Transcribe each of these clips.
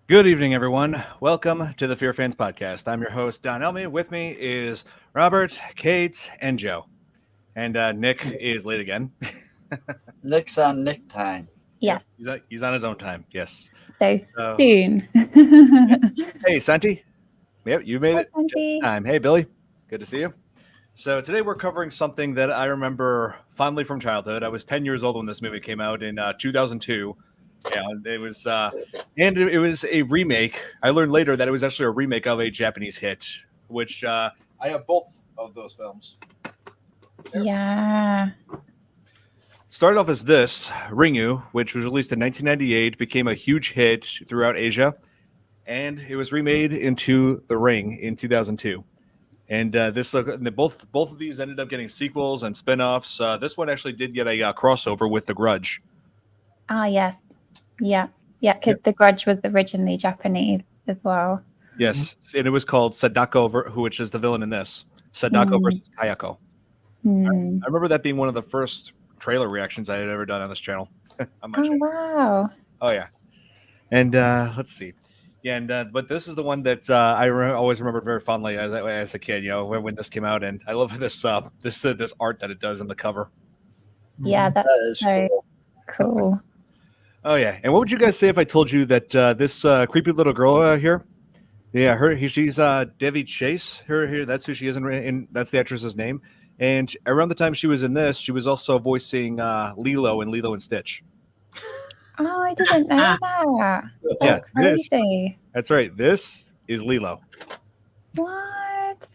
Good evening, everyone. Welcome to the FearFans podcast. I'm your host, Don Elmy. With me is Robert, Kate, and Joe. And Nick is late again. Nick's on Nick time. Yeah, Yes, he's on his own time. Yes. so So, soon. hey, Santi. Yep, you made Hi, it just in Santi. time. Hey, Billy. Good to see you. So today we're covering something that I remember fondly from childhood. I was 10 years old when this movie came out in 2002. Yeah, it was, and it was a remake. I learned later that it was actually a remake of a Japanese hit, which I have both of those films. Yeah. Started off as this Ringu, which was released in 1998, became a huge hit throughout Asia, and it was remade into The Ring in 2002. And both of these ended up getting sequels and spin-offs. This one actually did get a crossover with The Grudge. Ah, yes. Yeah. Yeah, because The Grudge was originally Japanese as well. Yes, and it was called Sadako, which is the villain in this. Sadako versus Kayako. Hmm. I remember that being one of the first trailer reactions I had ever done on this channel. On my Oh, channel. wow. Oh yeah, and let's see, yeah, and but this is the one that always remembered very fondly as a kid. You know, when this came out, and I love this art that it does in the cover. Yeah, that's That is so cool. cool. Oh yeah, and what would you guys say if I told you that this creepy little girl here? Yeah, she's Devi Chase. Here, that's who she is, that's the actress's name. And around the time she was in this, she was also voicing Lilo in Lilo and Stitch. Oh, I didn't know that. Yeah, That's crazy. that's right. This is Lilo. What?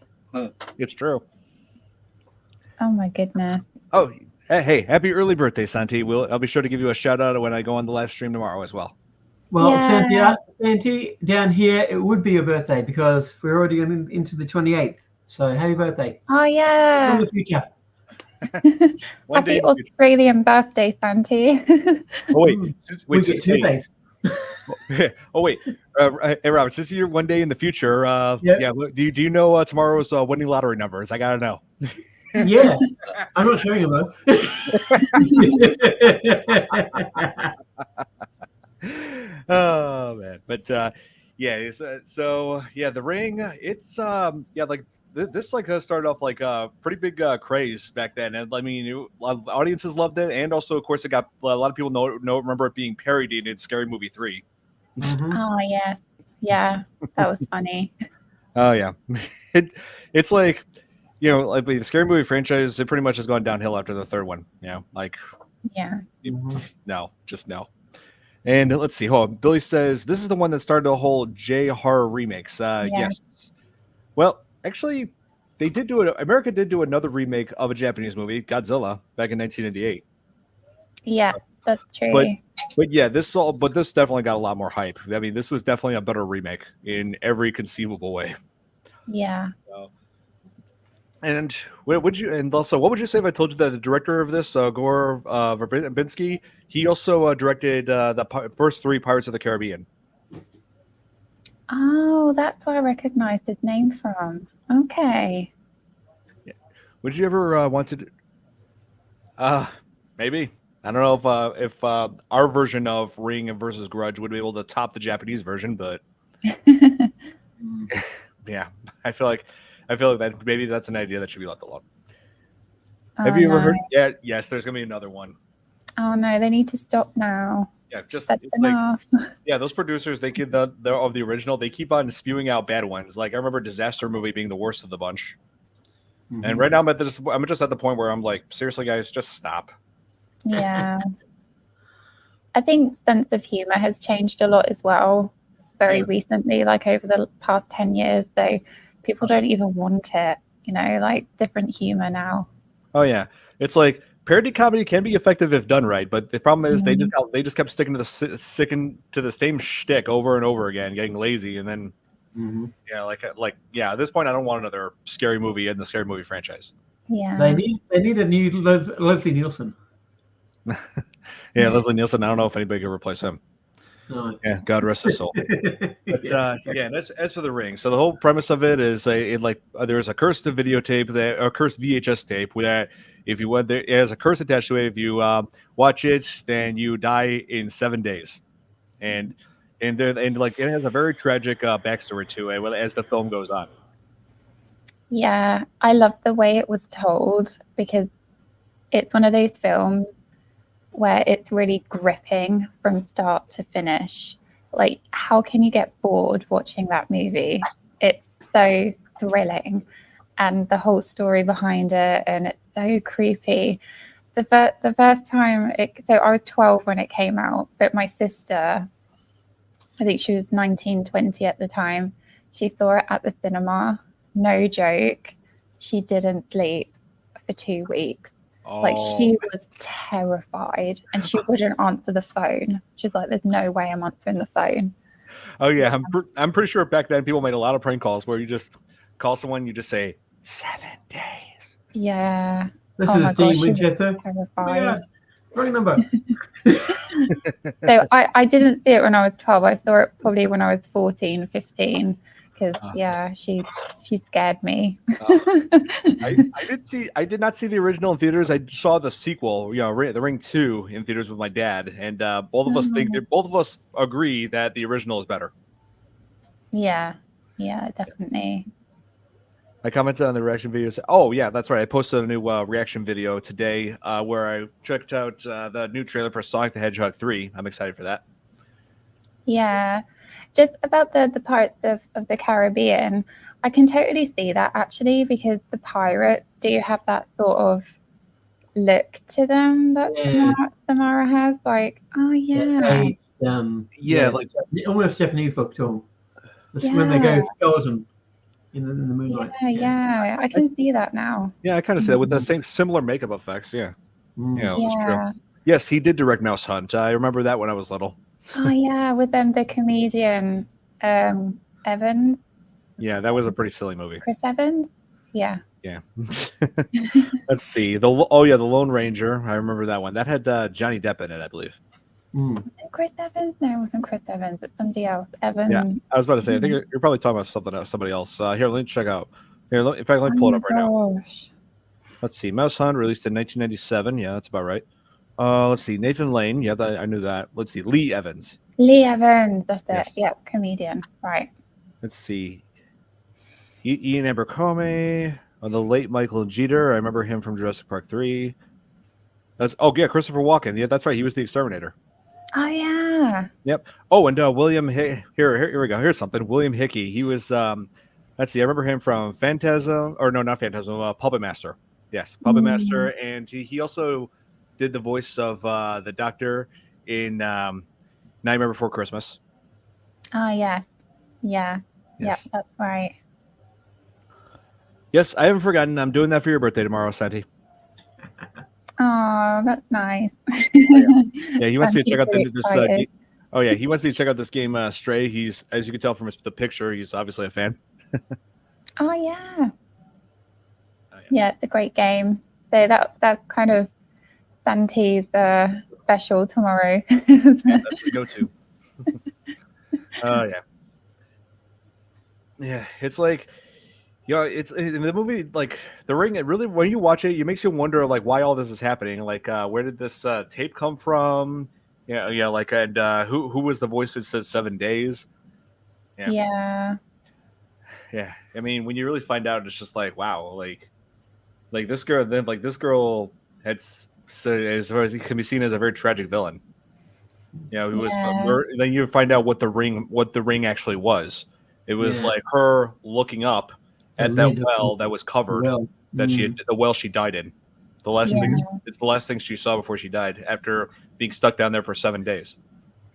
It's true. Oh, my goodness. Oh, hey, happy early birthday, Santi. I'll be sure to give you a shout out when I go on the live stream tomorrow as well. Well, Yeah. Santi, down here, it would be your birthday because we're already into the 28th. So happy birthday. Oh, yeah. In the future. One day Happy in the future. Australian birthday, Santi. Oh wait, We get 2 days. Oh wait, hey Robert, since you're one day in the future, Yep. yeah, do you know tomorrow's winning lottery numbers? I gotta know. Yeah. I'm not showing them though. Oh man, but yeah, so yeah, The Ring. It's yeah, like this like started off like a pretty big craze back then, and I mean, a lot of audiences loved it, and also of course it got a lot of people remember it being parodied in Scary Movie 3. Mhm. Oh, yes. Yeah, that was funny. Oh yeah, it's like, you know, like the Scary Movie franchise, it pretty much has gone downhill after the third one. You know, like Yeah. no, just no. And let's see. Hold on. Billy says this is the one that started the whole J horror remakes. Yes. Well, actually, they did do it. America did do another remake of a Japanese movie, Godzilla, back in 1998. Yeah, that's true. But yeah, this definitely got a lot more hype. I mean, this was definitely a better remake in every conceivable way. Yeah. And what would you say if I told you that the director of this, Gore Verbinski, he also directed the first 3 Pirates of the Caribbean. Oh, that's where I recognize his name from. Okay. Would you ever want to? Maybe. I don't know if our version of Ring versus Grudge would be able to top the Japanese version, but yeah, I feel like that maybe that's an idea that should be left alone. Have you ever heard? Yeah, yes. There's gonna be another one. Oh no, they need to stop now. Yeah, just That's enough. Yeah, those producers, they're of the original. They keep on spewing out bad ones. Like I remember Disaster Movie being the worst of the bunch. Mhm. And right now I'm just at the point where I'm like, seriously, guys, just stop. Yeah. I think sense of humor has changed a lot as well very recently, like over the past 10 years. So people don't even want it, you know, like different humor now. Oh yeah, it's like parody comedy can be effective if done right, but the problem is they just kept sticking to the same shtick over and over again, getting lazy, and then yeah, at this point I don't want another scary movie in the Scary Movie franchise. Yeah. They need a new Leslie Nielsen. Yeah, Leslie Nielsen. I don't know if anybody could replace him. No. Yeah, God rest his soul. But yeah, and as for The Ring, so the whole premise of it is there's a cursed videotape, a cursed VHS tape that if you want, there has a curse attached to it. If you watch it, then you die in 7 days. And and like it has a very tragic backstory to it as the film goes on. Yeah, I love the way it was told because it's one of those films where it's really gripping from start to finish. Like, how can you get bored watching that movie? It's so thrilling, and the whole story behind it, and it's so creepy. The first time, so I was 12 when it came out, but my sister, I think she was 19, 20 at the time, she saw it at the cinema. No joke. She didn't sleep for 2 weeks. Like, she was terrified, and she wouldn't answer the phone. She's like, "There's no way I'm answering the phone." Oh yeah, I'm pretty sure back then people made a lot of prank calls where you just call someone, you just say 7 days. Yeah. This Oh my is Dean gosh, she was Winchester. terrified. Wrong number. So I didn't see it when I was 12. I saw it probably when I was 14, 15. Because yeah, she scared me. I did not see the original in theaters. I saw the sequel, The Ring 2, in theaters with my dad, and both of us agree that the original is better. Yeah, definitely. I commented on the reaction videos. Oh yeah, that's right. I posted a new reaction video today where I checked out the new trailer for Sonic the Hedgehog 3. I'm excited for that. Yeah. Just about the parts of the Caribbean, I can totally see that actually, because the pirates do have that sort of look to them that Samara has. Like, oh yeah. Like almost Japanese folk tone. When they go frozen in the moonlight. Yeah. I can see that now. Yeah, I kind of see that with the same similar makeup effects. Yeah. Yeah, Yeah. that's true. Yes, he did direct Mouse Hunt. I remember that when I was little. Oh yeah, with the comedian Evans. Yeah, that was a pretty silly movie. Chris Evans. Yeah. Yeah. Let's see. The Lone Ranger. I remember that one. That had Johnny Depp in it, I believe. Was it Chris Evans? No, it wasn't Chris Evans. It's somebody else. Evan. Yeah, I was about to say. I think you're probably talking about somebody else. Here, let me check out. Here, in fact, let me pull it up right now. Let's see. Mouse Hunt released in 1997. Yeah, that's about right. Let's see. Nathan Lane. Yeah, I knew that. Let's see. Lee Evans. Lee Evans. That's it. Yes. Yeah, comedian. Right. Let's see. Ian Abercrombie. The late Michael Jeter. I remember him from Jurassic Park 3. Christopher Walken. Yeah, that's right. He was the exterminator. Oh yeah. Yep. Oh, and William. Here we go. Here's something. William Hickey. He was. Let's see. I remember him from Phantasm, or no, not Phantasm. Puppet Master. Yes, Puppet Master, and he also did the voice of the Doctor in Nightmare Before Christmas. Oh yes. Yeah. Yes. Yeah, that's right. Yes, I haven't forgotten. I'm doing that for your birthday tomorrow, Santi. Oh, that's nice. Yeah, he wants me to check out this. He wants me to check out this game, Stray. He's, as you can tell from the picture, he's obviously a fan. Oh yeah. Yeah, it's a great game. So that's kind of Santi's special tomorrow. Yeah, that's the go-to. Yeah. Yeah, it's like, it's in the movie, like The Ring. It really, when you watch it, it makes you wonder, like, why all this is happening. Like, where did this tape come from? Yeah. Like, and who was the voice that said 7 days? Yeah. Yeah. I mean, when you really find out, it's just like, wow, like this girl. Then, like, this girl can be seen as a very tragic villain. Who was. Then you find out what the ring actually was. It was like her looking up at that well that was covered, the well she died in. It's the last thing she saw before she died, after being stuck down there for 7 days.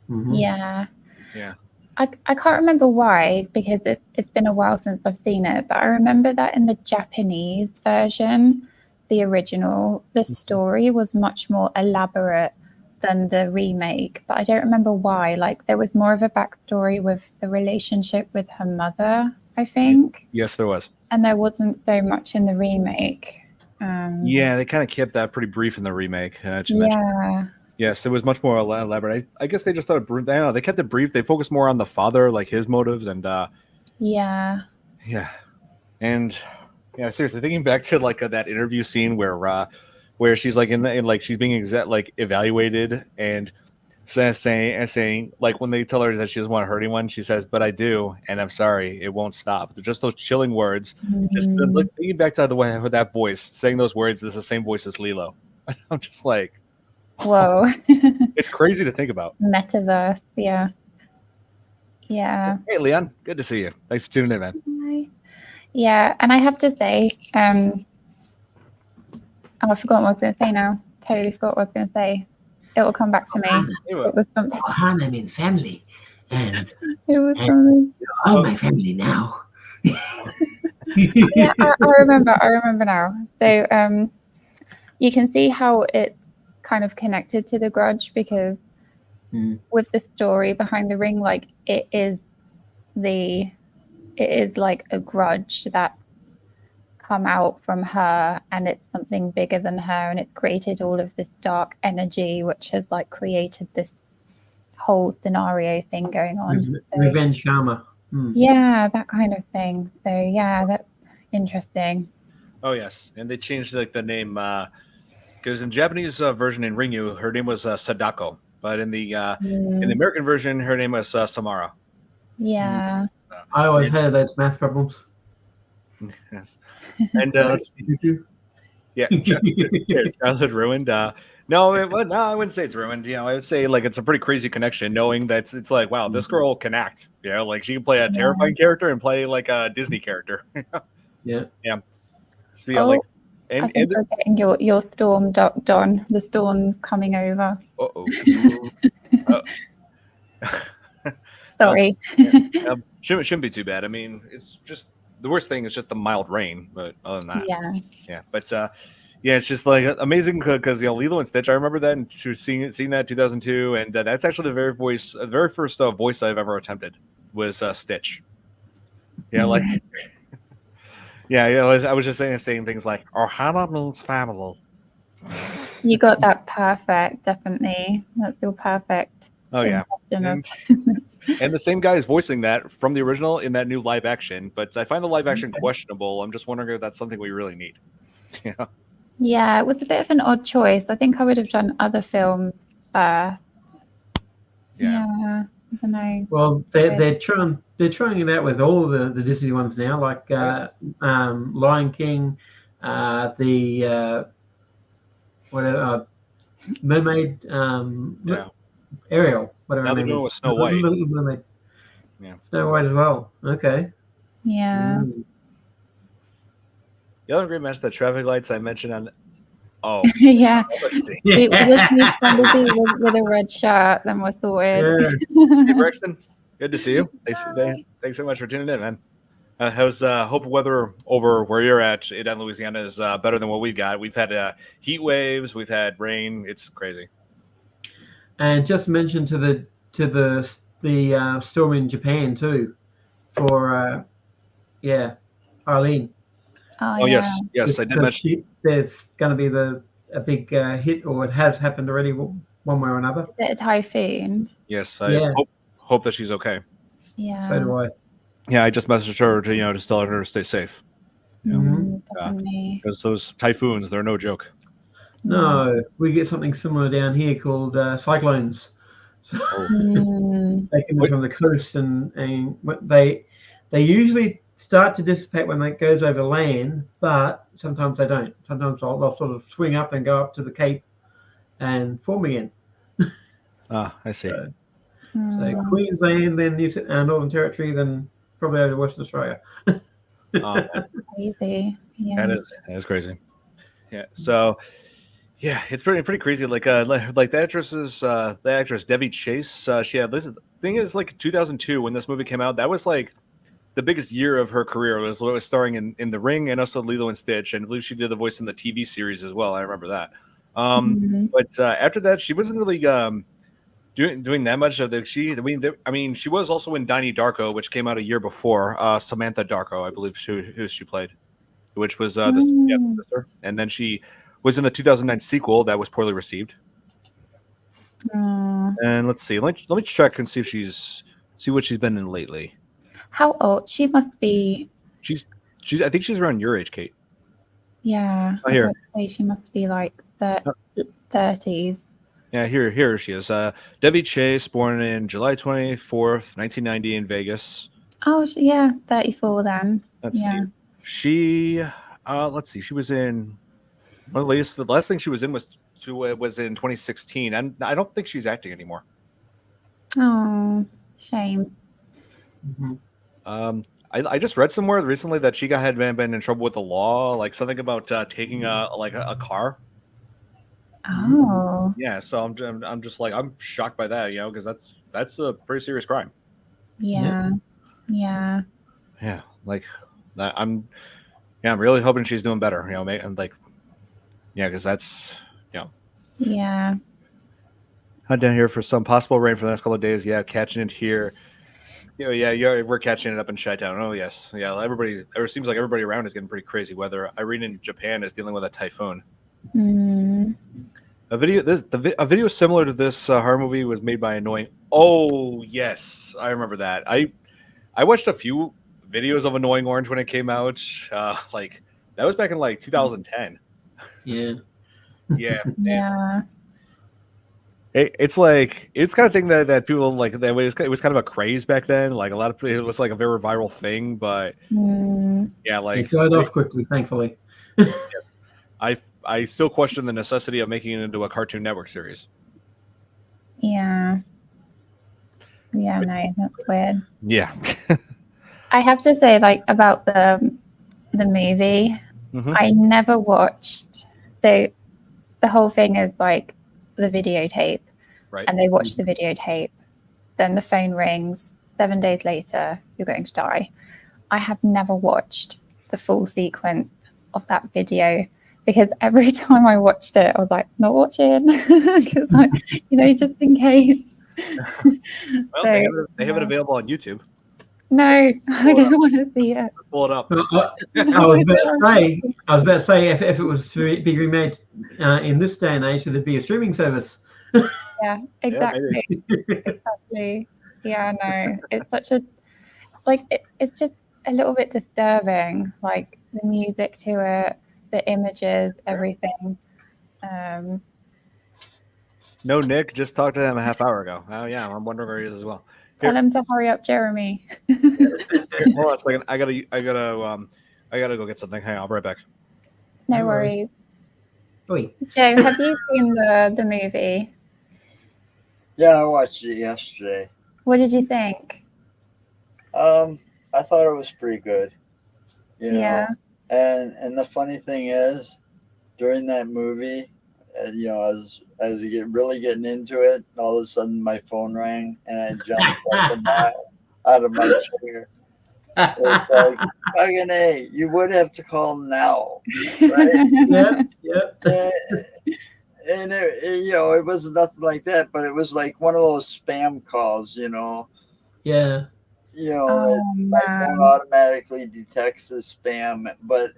Yeah. Yeah. I can't remember why, because it's been a while since I've seen it, but I remember that in the Japanese version, the original, the story was much more elaborate than the remake, but I don't remember why. Like, there was more of a backstory with the relationship with her mother, I think. Yes, there was. And there wasn't so much in the remake. They kind of kept that pretty brief in the remake. Yes, it was much more elaborate. I guess they just thought they kept it brief. They focused more on the father, like his motives, and and seriously, thinking back to like that interview scene where she's like she's being evaluated, and saying like when they tell her that she doesn't want to hurt anyone, she says, "But I do, and I'm sorry, it won't stop." They're just those chilling words. Just like thinking back to the way with that voice, saying those words is the same voice as Lilo. I'm just like, Whoa. it's crazy to think about. Metaverse. Yeah. Yeah. Hey, Leon, good to see you. Thanks for tuning in, man. Hi. Yeah, and I have to say, oh, I've forgotten what I was going to say now. Totally forgot what I was going to say. It will come back to me. It was something. Ohana means family, and It was something. all my family now. Yeah, I remember. I remember now. So, you can see how it's kind of connected to The Grudge because with the story behind The Ring, like it is like a grudge that come out from her, and it's something bigger than her, and it's created all of this dark energy which has like created this whole scenario thing going on. Revenge karma. Yeah, that kind of thing. So yeah, that's interesting. Oh yes, and they changed like the name because in Japanese version in Ringu, her name was Sadako, but in the American version, her name was Samara. Yeah. I always hated those math problems. Yes. And let's see. Yeah, childhood ruined. No, I wouldn't say it's ruined. I would say like it's a pretty crazy connection, knowing that it's like, wow, this girl can act. Like she can play a terrifying character and play like a Disney character. Yeah. So, like, I think we're getting your storm, Don. The storm's coming over. Sorry. Shouldn't be too bad. I mean, it's just the worst thing is just the mild rain, but other than that, yeah. But it's just like amazing because Lilo and Stitch. I remember that and seeing that in 2002, and that's actually the very first voice I've ever attempted was Stitch. Like. I was just saying things like Ohana means family. You got that perfect, definitely. That's your perfect. Oh yeah, and the same guy is voicing that from the original in that new live action. But I find the live action questionable. I'm just wondering if that's something we really need. Yeah, it was a bit of an odd choice. I think I would have done other films first. Yeah, I don't know. Well, they're trying it out with all the Disney ones now, like Lion King, the Mermaid, Ariel, whatever. Now they're doing with Snow White. Mermaid. Yeah, Snow White as well. Okay. Yeah. The other great match, the traffic lights I mentioned on. Oh. Yeah. Let's see. It was somebody with a red shirt. Then was the word. Hey, Braxton. Good to see you. Thanks so much for tuning in, man. How's hope weather over where you're at in Louisiana is better than what we've got. We've had heat waves, we've had rain. It's crazy. And just mention to the storm in Japan too, for Arlene. Oh yes, I did mention. There's going to be a big hit, or it has happened already, one way or another. Is it a typhoon? Yes, I hope that she's okay. Yeah. So do I. Yeah, I just messaged her to just tell her to stay safe. Definitely. Because those typhoons, they're no joke. No, we get something similar down here called cyclones. They come in from the coast, and they usually start to dissipate when it goes over land, but sometimes they don't. Sometimes they'll sort of swing up and go up to the Cape and form again. I see. So Queensland, then Northern Territory, then probably over to Western Australia. Crazy. Yeah. That is crazy. Yeah. So it's pretty crazy. Like the actress Debbie Chase. She had this thing is like 2002 when this movie came out. That was like the biggest year of her career. It was starring in The Ring and also Lilo and Stitch, and I believe she did the voice in the TV series as well. I remember that. But after that, she wasn't really doing that much of the. She was also in Donnie Darko, which came out a year before. Samantha Darko, I believe, who she played, which was the sister, and then she was in the 2009 sequel that was poorly received. And let's see. Let me check and see what she's been in lately. How old? She must be. She's. I think she's around your age, Kate. Yeah. Here. She must be like the 30s. Yeah, here she is. Debbie Chase, born in July 24th, 1990 in Vegas. Oh, yeah, 34 then. Let's Yeah. see. She, let's see. She was in one of the latest. The last thing she was in was in 2016, and I don't think she's acting anymore. Oh, shame. I just read somewhere recently that she had been in trouble with the law, like something about taking a car. Oh, Yeah, so I'm just like I'm shocked by that, because that's a pretty serious crime. yeah. Yeah. Yeah, like I'm really hoping she's doing better. And like because that's Yeah. hunt down here for some possible rain for the next couple of days. Yeah, catching it here. We're catching it up in Chi-Town. Oh yes, yeah. It seems like everybody around is getting pretty crazy weather. Irene in Japan is dealing with a typhoon. Mm. A video similar to this horror movie was made by Annoying. Oh yes, I remember that. I watched a few videos of Annoying Orange when it came out. Like that was back in like 2010. Yeah. Yeah, Yeah. it's like it's kind of thing that people like. That it was kind of a craze back then. Like a lot of it was like a very viral thing. But yeah, like It died off quickly, thankfully. I still question the necessity of making it into a Cartoon Network series. Yeah. Yeah, no, that's weird. Yeah. I have to say, like, about the movie, I never watched. So the whole thing is like the videotape, Right. and they watch the videotape. Then the phone rings. 7 days later, you're going to die. I have never watched the full sequence of that video because every time I watched it, I was like, not watching, because like, just in case. Well, So, they have it available on YouTube. no, I don't want to see it. Pull it up. I was about to say, if it was to be remade in this day and age, it'd be a streaming service. Yeah, exactly. Exactly. Yeah, no, it's such a it's just a little bit disturbing, like the music to it, the images, everything. No, Nick, just talked to him a half hour ago. Oh yeah, I'm wondering where he is as well. Tell him to hurry up, Jeremy. Here, hold on a second. I gotta go get something. Hang on, I'll be right back. No worries. Oi. Joe, have you seen the movie? Yeah, I watched it yesterday. What did you think? I thought it was pretty good. Yeah. And the funny thing is, during that movie, as you really getting into it, all of a sudden my phone rang and I jumped like a mile out of my chair. It's like, fucking A, you would have to call now, right? Yep. And it wasn't nothing like that, but it was like one of those spam calls, Yeah. My phone automatically detects the spam, but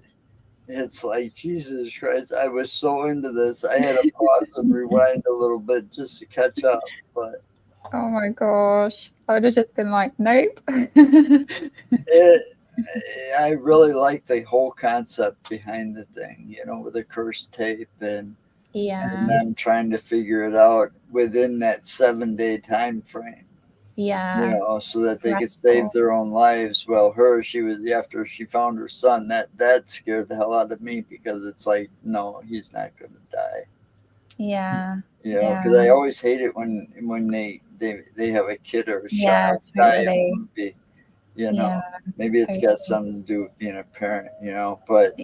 it's like, Jesus Christ, I was so into this. I had to pause and rewind a little bit just to catch up. But oh my gosh, I would have just been like, nope. I really like the whole concept behind the thing, with the cursed tape and them trying to figure it out within that 7-day time frame. Yeah. So that they could save their own lives. Well, after she found her son, that scared the hell out of me because it's like, no, he's not going to die. Yeah. Because I always hate it when they have a kid or a child die in a movie. Maybe it's got something to do with being a parent, but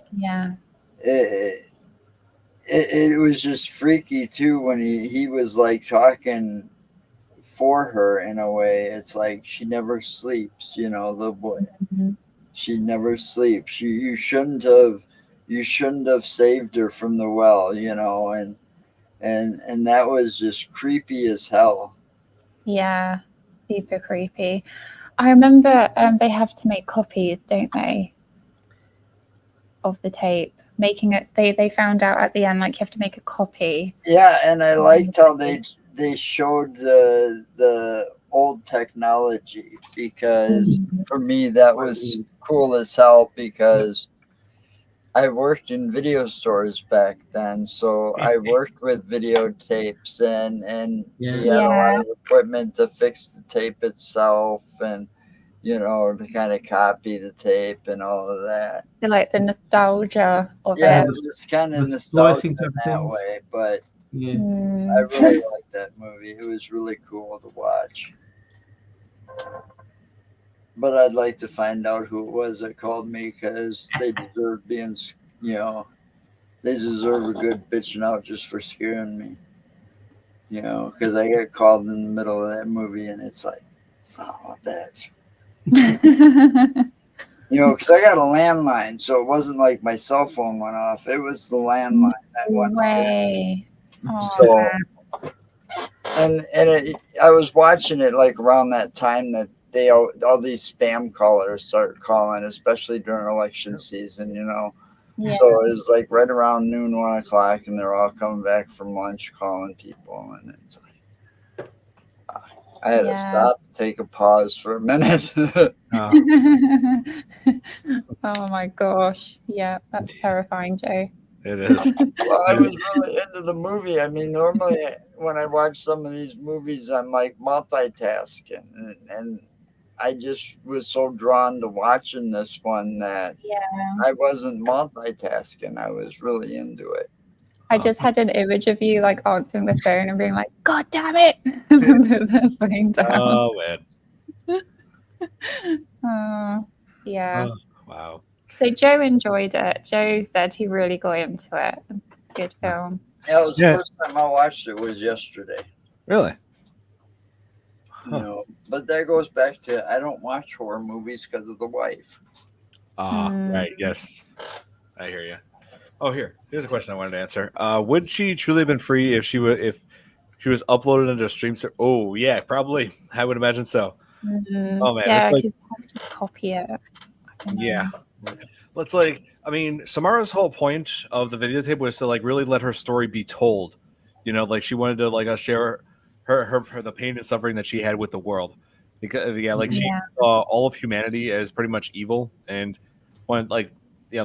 it was just freaky too when he was like talking for her in a way. It's like she never sleeps, the boy. She never sleeps. You shouldn't have saved her from the well, and that was just creepy as hell. Yeah, super creepy. I remember they have to make copies, don't they, of the tape? Making it, they found out at the end, like, you have to make a copy. Yeah, and I liked how they showed the old technology, because for me that was cool as hell, because I worked in video stores back then, so I worked with videotapes, and we had a lot of equipment to fix the tape itself, and to kind of copy the tape and all of that. So like the nostalgia of Yeah, it. it's kind of The nostalgic splicing in type of that things. way, but Yeah. I really liked that movie. It was really cool to watch. But I'd like to find out who it was that called me, because they deserve being, they deserve a good bitching out just for scaring me. Because I got called in the middle of that movie, and it's like, son of a bitch. Because I got a landline, so it wasn't like my cell phone went off. It was the landline that went off. So, and I was watching it like around that time that all these spam callers start calling, especially during election season. Yeah. So it was like right around noon, 1 o'clock, and they're all coming back from lunch calling people, and it's like I had to stop, take a pause for a minute. Oh my gosh. Yeah, that's terrifying, Joe. It is. Well, I was really into the movie. I mean, normally when I watch some of these movies, I'm like multitasking, and I just was so drawn to watching this one that I wasn't multitasking. I was really into it. I just had an image of you like answering the phone and being like, God damn it. And then put the phone down. Oh, man. Yeah. Oh, wow. So Joe enjoyed it. Joe said he really got into it. Good film. Yeah, it was the first time I watched it was yesterday. Really? But that goes back to I don't watch horror movies because of the wife. Right. Yes. I hear you. Oh, here's a question I wanted to answer. Would she truly have been free if she was uploaded into a stream? Oh, yeah, probably. I would imagine so. Oh, man. Yeah, it's like, she's had to copy it. Yeah. Let's Samara's whole point of the videotape was to like really let her story be told. Like she wanted to like share her the pain and suffering that she had with the world. Because she saw all of humanity as pretty much evil, and when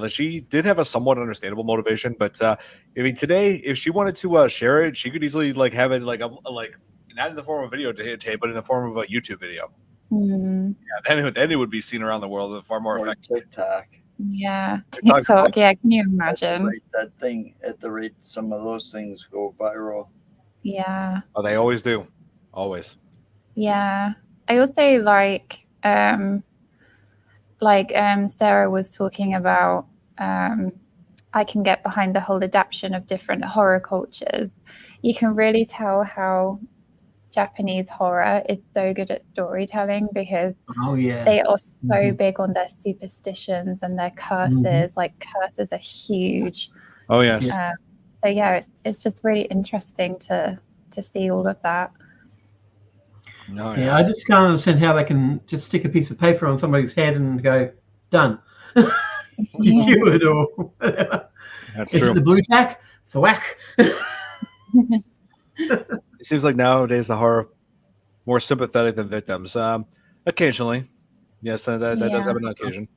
she did have a somewhat understandable motivation. But I mean, today if she wanted to share it, she could easily like have it like not in the form of a video tape, but in the form of a YouTube video. Yeah, then it would be seen around the world far more effective. TikTok. Yeah, TikTok. Yeah, can you imagine? At the rate some of those things go viral. Yeah. Oh, they always do. Always. Yeah. I also like Sarah was talking about, I can get behind the whole adaptation of different horror cultures. You can really tell how Japanese horror is so good at storytelling because they are so big on their superstitions and their curses. Like curses are huge. Oh yes. So yeah, it's just really interesting to see all of that. No, yeah, I just can't understand how they can just stick a piece of paper on somebody's head and go, done. You cured or whatever. That's true. Is it the blue tack? Thwack. It seems like nowadays the horror more sympathetic than victims. Occasionally, yes, that does happen on occasion.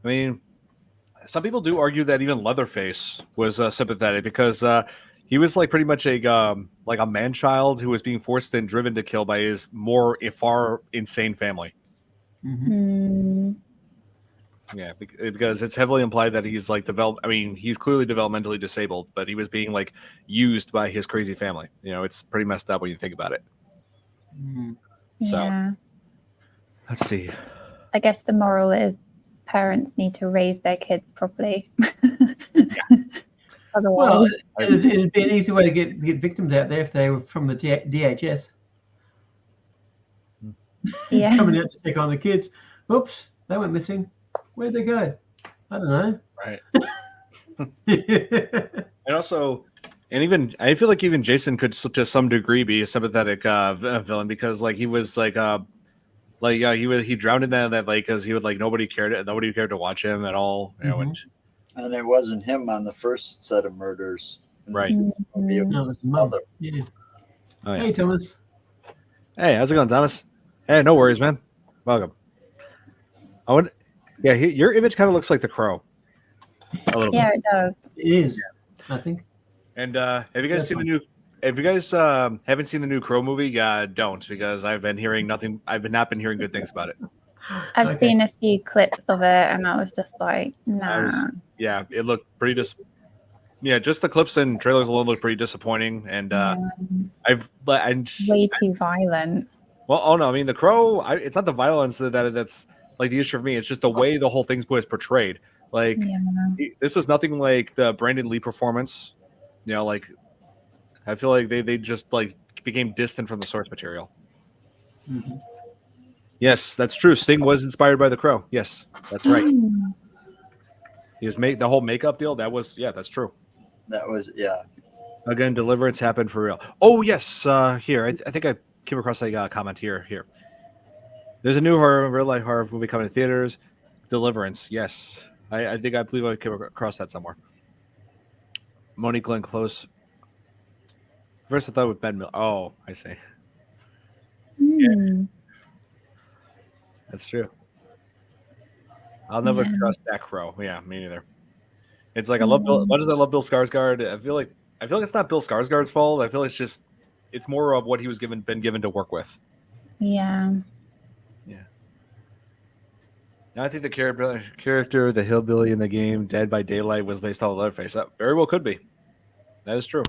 I mean, some people do argue that even Leatherface was sympathetic because he was like pretty much a man-child who was being forced and driven to kill by his far insane family. Yeah, because it's heavily implied that he's like he's clearly developmentally disabled, but he was being like used by his crazy family. It's pretty messed up when you think about it. So, let's see. I guess the moral is parents need to raise their kids properly. Well, it'd be an easy way to get victims out there if they were from the DHS. Yeah. Coming out to take on the kids. Oops, they went missing. Where'd they go? I don't know. Right. And also, I feel like even Jason could to some degree be a sympathetic villain because like he was he drowned in that lake because he would nobody cared to watch him at all. And it wasn't him on the first set of murders. Right. No, it's mother. Yeah. Oh, yeah. Hey, Thomas. Hey, how's it going, Thomas? Hey, no worries, man. Welcome. Your image kind of looks like the Crow. A little Yeah, bit. it does. It is, I think. And have you guys That's seen the fine. new? If you guys haven't seen the new Crow movie, don't, because I've been hearing nothing. I've not been hearing good things about it. I've Okay. seen a few clips of it, and I was just like, I was, nah. yeah, it looked pretty yeah, just the clips and trailers alone look pretty disappointing. And Way too violent. well, oh no, I mean the Crow. It's not the violence that's like the issue for me. It's just the way the whole thing was portrayed. Like Yeah. this was nothing like the Brandon Lee performance. You know, like I feel like they just like became distant from the source material. Mm-hmm. Yes, that's true. Sting was inspired by the Crow. Yes, that's right. Mm. His the whole makeup deal. That's true. That was Again, deliverance happened for real. Oh yes, here I think I came across a comment here. Here, there's a new real life horror movie coming to theaters. Deliverance. Yes, I believe I came across that somewhere. Monique Glenn Close. First, I thought with Ben Miller. Oh, I see. Mm. That's true. I'll never Yeah. trust that Crow. Yeah, me neither. It's like I love Bill. Why does I love Bill Skarsgård? I feel like it's not Bill Skarsgård's fault. I feel like it's more of what he was been given to work with. Yeah. Yeah. Now I think the character, the hillbilly in the game, Dead by Daylight, was based on Leatherface. That very well could be. That is true.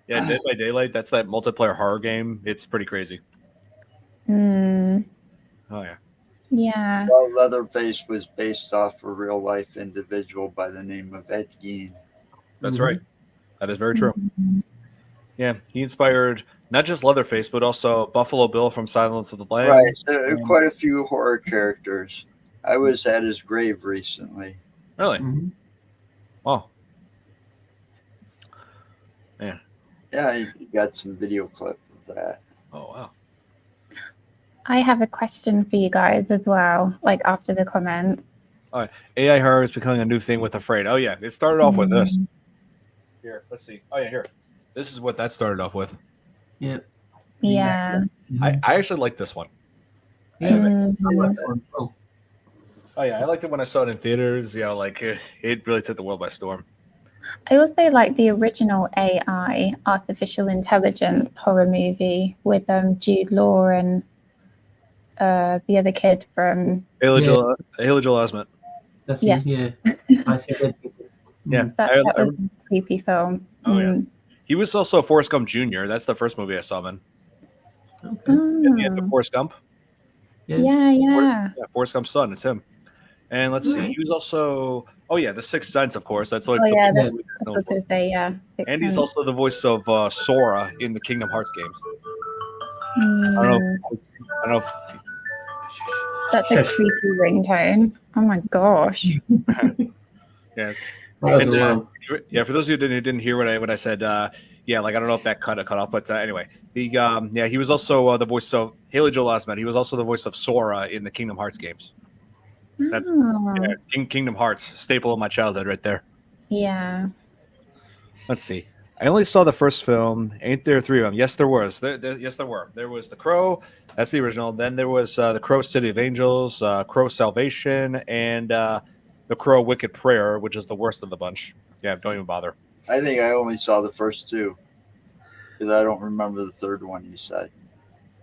Yeah, Dead by Daylight. That's that multiplayer horror game. It's pretty crazy. Mm. Oh yeah. Yeah. well, Leatherface was based off a real life individual by the name of Ed Gein. That's Mhm. right. That is very true. Mhm. Yeah, he inspired not just Leatherface, but also Buffalo Bill from Silence of the Lambs. Right, there are and- quite a few horror characters. I was at his grave recently. Really? Mhm. Wow. Yeah, I got some video clip of that. Oh wow. I have a question for you guys as well, like after the comment. AI horror is becoming a new thing with Afraid. Oh yeah, it started off with this. Mm. Here, let's see. Oh yeah, here. This is what that started off with. Yeah. Yeah. Mhm. I actually like this one. Yeah, Mhm. I like that one. Oh, Oh yeah, I liked it when I saw it in theaters. You know, like it really took the world by storm. I also like the original AI, artificial intelligence horror movie with Jude Law and the other kid from. Haley Yeah. Joel Osment. that's Yes. yeah. I see that. Yeah. That was a creepy film. Oh, yeah. Mm. He was also Forrest Gump Jr. That's the first movie I saw him in. Okay. At the end of Mm. Forrest Gump. Yeah, yeah. Yeah, Forrest Gump's son. It's him. And let's see. Right. He was also. Oh yeah, The Sixth Sense, of course. That's like Oh, yeah, the that's movie that's known what I for. was gonna say, yeah. And he's also the voice of Sora in the Kingdom Hearts games. Mm. I don't know if That's a creepy ringtone. Oh my gosh. yes. That was And, a lot. yeah, for those of you who didn't hear what I said, yeah, like I don't know if that cut off, but anyway, he was also the voice of Haley Joel Osment. He was also the voice of Sora in the Kingdom Hearts games. That's Oh, Kingdom Hearts, staple of my childhood, right there. yeah. Let's see. I only saw the first film. Ain't there three of them? Yes, there was. Yes, there were. There was The Crow. That's the original. Then there was The Crow City of Angels, Crow Salvation, and The Crow Wicked Prayer, which is the worst of the bunch. Yeah, don't even bother. I think I only saw the first two because I don't remember the third one you said.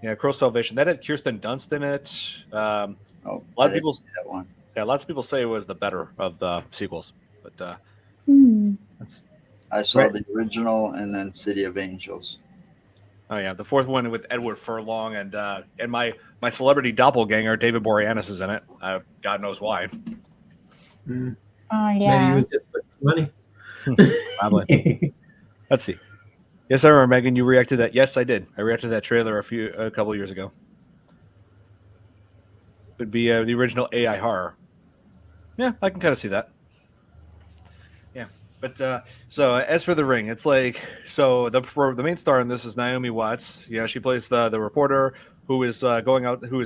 Yeah, Crow Salvation. That had Kirsten Dunst in it. Oh, A lot of I didn't people- see that one. Yeah, lots of people say it was the better of the sequels. But Hmm. that's I saw Right. the original and then City of Angels. oh yeah, the fourth one with Edward Furlong and my celebrity doppelganger David Boreanaz is in it. God knows why. Mm. Oh, Maybe he yeah. was just putting money. Probably. Let's see. Yes, I remember, Megan. You reacted to that. Yes, I did. I reacted to that trailer a couple of years ago. Would be the original AI horror. Yeah, I can kind of see that. Yeah, but so as for The Ring, it's like the main star in this is Naomi Watts. You know, she plays the reporter who is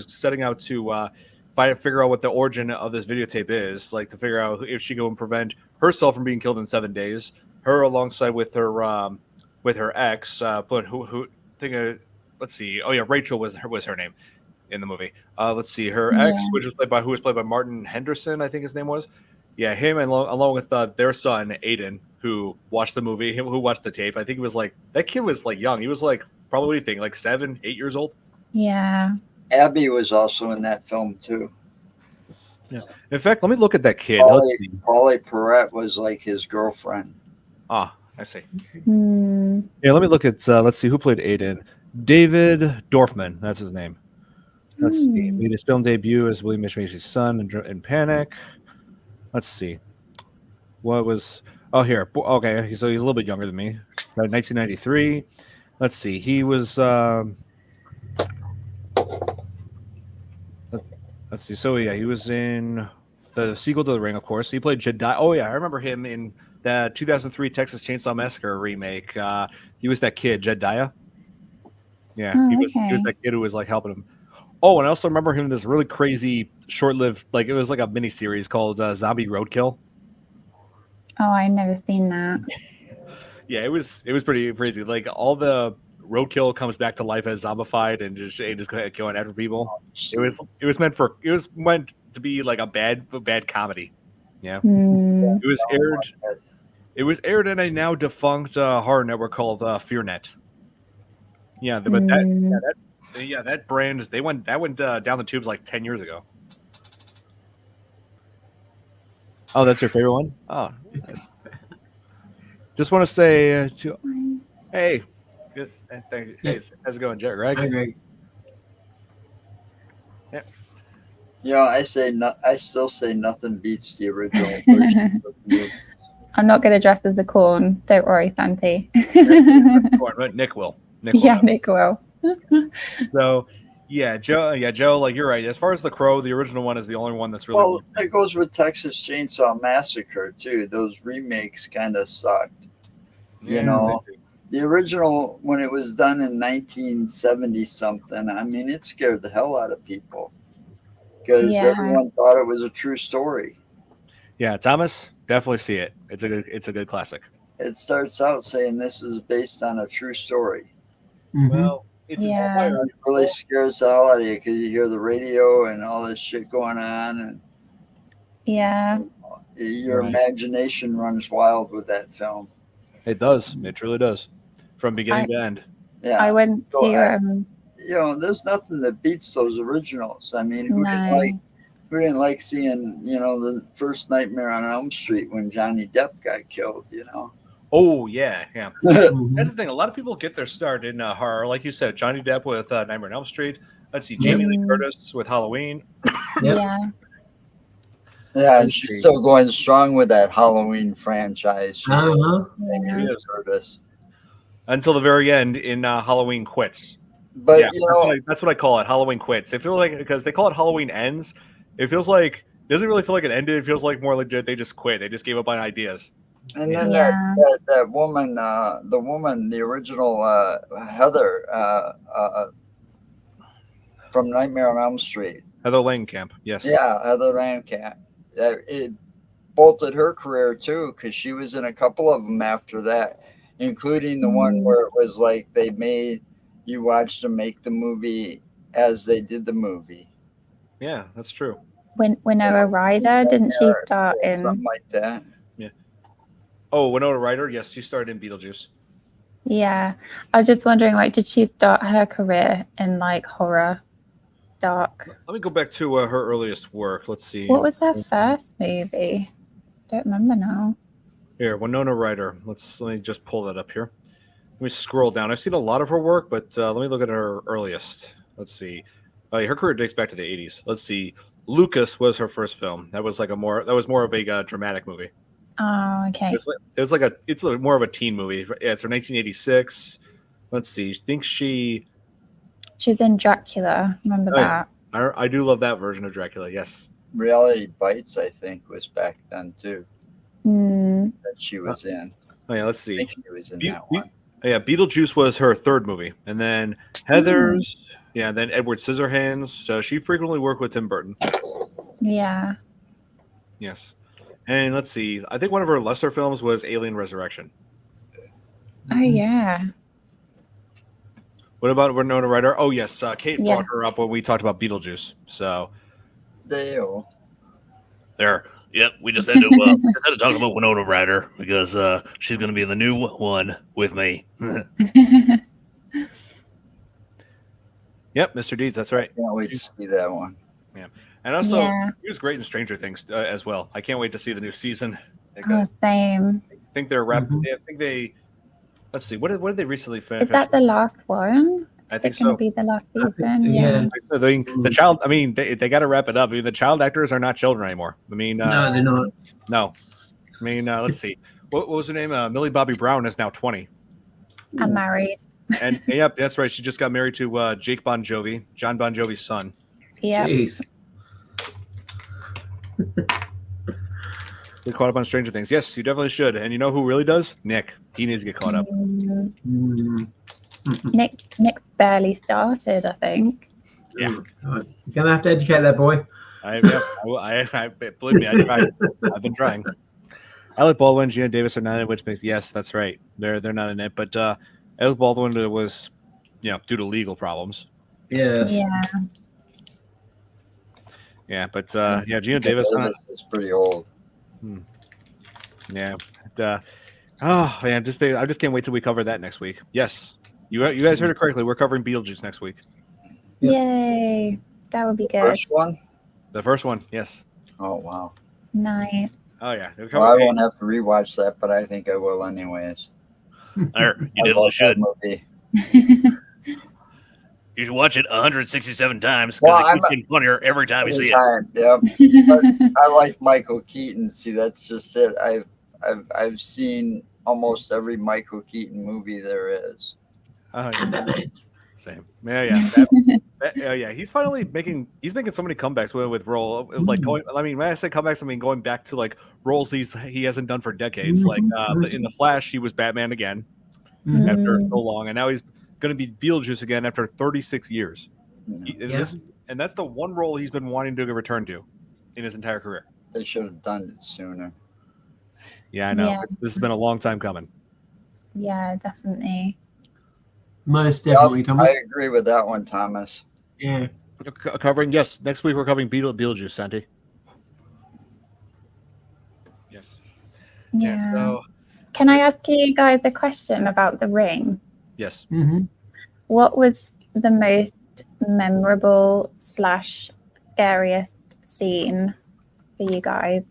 setting out to figure out what the origin of this videotape is, like to figure out if she can prevent herself from being killed in 7 days. Her alongside with her ex, but who think let's see. Oh yeah, Rachel was her name in the movie. Let's see, her ex, Yeah. who was played by Martin Henderson, I think his name was. Yeah, him and along with their son Aiden, who watched the movie, who watched the tape. I think it was like that kid was like young. He was like probably what do you think, like 7, 8 years old. Yeah. Abby was also in that film too. Yeah. In fact, let me look at that kid. Let's see. Polly Perrette was like his girlfriend. Ah, I see. Hmm. Yeah, let me look at. Let's see who played Aiden. David Dorfman. That's his name. Let's see. Made his film debut as William H. Macy's son in Panic. Let's see. What was? Oh, here. Okay, so he's a little bit younger than me. 1993. Let's see. He was. Let's see. So yeah, he was in the sequel to The Ring, of course. He played Jedi. Oh yeah, I remember him in the 2003 Texas Chainsaw Massacre remake. He was that kid, Jedediah. Yeah, Oh, he was okay. that kid who was like helping him. Oh, and I also remember him in this really crazy, short-lived, like it was like a mini series called Zombie Roadkill. Oh, I've never seen that. Yeah, it was pretty crazy. Like all the roadkill comes back to life as zombified and just going after people. It was meant to be like a bad comedy. Yeah, Hmm. it was aired. It was aired in a now defunct horror network called FearNet. Yeah, but that brand went down the tubes like 10 years ago. Oh, that's your favorite one? Oh, nice. Just want to say, hey, good. Thanks. Hey, how's it going, Greg? Hi, Greg. Yeah. You know, I still say nothing beats the original version of the movie. I'm not going to dress as a corn. Don't worry, Santi. Nick will. Nick will. So, Joe, like you're right. As far as The Crow, the original one is the only one that's really. Well, that goes with Texas Chainsaw Massacre too. Those remakes kind of sucked. You know, the original, when it was done in 1970 something, I mean, it scared the hell out of people because everyone thought it was a true story. Yeah, Thomas, definitely see it. It's a good classic. It starts out saying this is based on a true story. Mm-hmm. Well, it's inspired. It really scares the hell out of you because you hear the radio and all this shit going on, and your imagination runs wild with that film. It does. It truly does. From beginning to end. Yeah. I went to there's nothing that beats those originals. I mean, who didn't like seeing, the first Nightmare on Elm Street when Johnny Depp got killed, Oh, yeah. That's the thing. A lot of people get their start in horror. Like you said, Johnny Depp with Nightmare on Elm Street. Let's see, Jamie Lee Curtis with Halloween. Yeah, and she's still going strong with that Halloween franchise. Until the very end in Halloween Quits. But that's what I call it. Halloween Quits. It feels like because they call it Halloween Ends. It feels like it doesn't really feel like it ended. It feels like more legit. They just quit. They just gave up on ideas. And then that woman, the original Heather from Nightmare on Elm Street. Heather Langenkamp, yes. Yeah, Heather Langenkamp. It bolted her career too because she was in a couple of them after that, including the one where it was like you watched them make the movie as they did the movie. Yeah, that's true. Winona Ryder, didn't she start in something like that? Yeah. Oh, Winona Ryder, yes, she started in Beetlejuice. Yeah, I was just wondering, did she start her career in horror, dark? Let me go back to her earliest work. Let's see. What was her first movie? Don't remember now. Here, Winona Ryder. Let me just pull that up here. Let me scroll down. I've seen a lot of her work, but let me look at her earliest. Let's see. Her career dates back to the 80s. Let's see. Lucas was her first film. That was more of a dramatic movie. Oh, okay. It's more of a teen movie. Yeah, it's from 1986. Let's see. I think she was in Dracula. Remember that? Yeah. I do love that version of Dracula. Yes. Reality Bites, I think, was back then too. That she was in. Oh yeah, let's see. I think she was in that one. Yeah, Beetlejuice was her third movie, and then Heather's. Yeah, then Edward Scissorhands. So she frequently worked with Tim Burton. Yeah. Yes. And let's see. I think one of her lesser films was Alien Resurrection. Oh, yeah. What about Winona Ryder? Oh, yes. Kate brought her up when we talked about Beetlejuice. So there. Yep, we just had to talk about Winona Ryder because she's going to be in the new one with me. Yep, Mr. Deeds. That's right. Can't wait to see that one. And also, Yeah. he was great in Stranger Things as well. I can't wait to see the new season. Oh, Because same. I think they're wrapping. Mhm. I think they. Let's see. What did they recently finish? Is that the last one? I Is think it going so. to be the last I think season? so, Yeah. yeah. The child. I mean, they got to wrap it up. I mean, the child actors are not children anymore. I mean, No, they're not. no. I mean, let's see. What was her name? Millie Bobby Brown is now 20. I'm married. And yep, that's right. She just got married to Jake Bon Jovi, John Bon Jovi's son. Yeah. Jeez. Get caught up on Stranger Things. Yes, you definitely should. And you know who really does? Nick. He needs to get caught up. Nick's barely started, I think. Yeah. You're gonna have to educate that boy. I believe me, I tried. I've been trying. Alec Baldwin, Gina Davis are not in it, which makes yes, that's right. They're not in it. But Alec Baldwin was, due to legal problems. Yeah. Yeah. Yeah, but Gina Davis. Is pretty old. Yeah. Oh man, I just can't wait till we cover that next week. Yes, you guys heard it correctly. We're covering Beetlejuice next week. Yay. That would be good. First one? The first one, yes. Oh wow. Nice. Oh yeah. Well, I won't have to rewatch that, but I think I will anyways. You I definitely love that should. movie. You should watch it 167 times Well, because it keeps getting funnier every time you see it. Yep. But I like Michael Keaton. See, that's just it. I've seen almost every Michael Keaton movie there is. Oh, yeah. Same. Yeah. Yeah. He's finally making so many comebacks with role like going. I mean, when I say comebacks, I mean going back to like roles he hasn't done for decades. Like in the Flash, he was Batman again after so long, and now he's going to be Beetlejuice again after 36 years. And that's the one role he's been wanting to return to in his entire career. They should have done it sooner. Yeah, I know. Yeah. This has been a long time coming. Yeah, definitely. Most definitely, Thomas. I agree with that one, Thomas. Yeah. Covering next week we're covering Beetlejuice, Santi. Yes. Yeah. So Can I ask you guys a question about the ring? yes. Mm-hmm. What was the most memorable / scariest scene for you guys?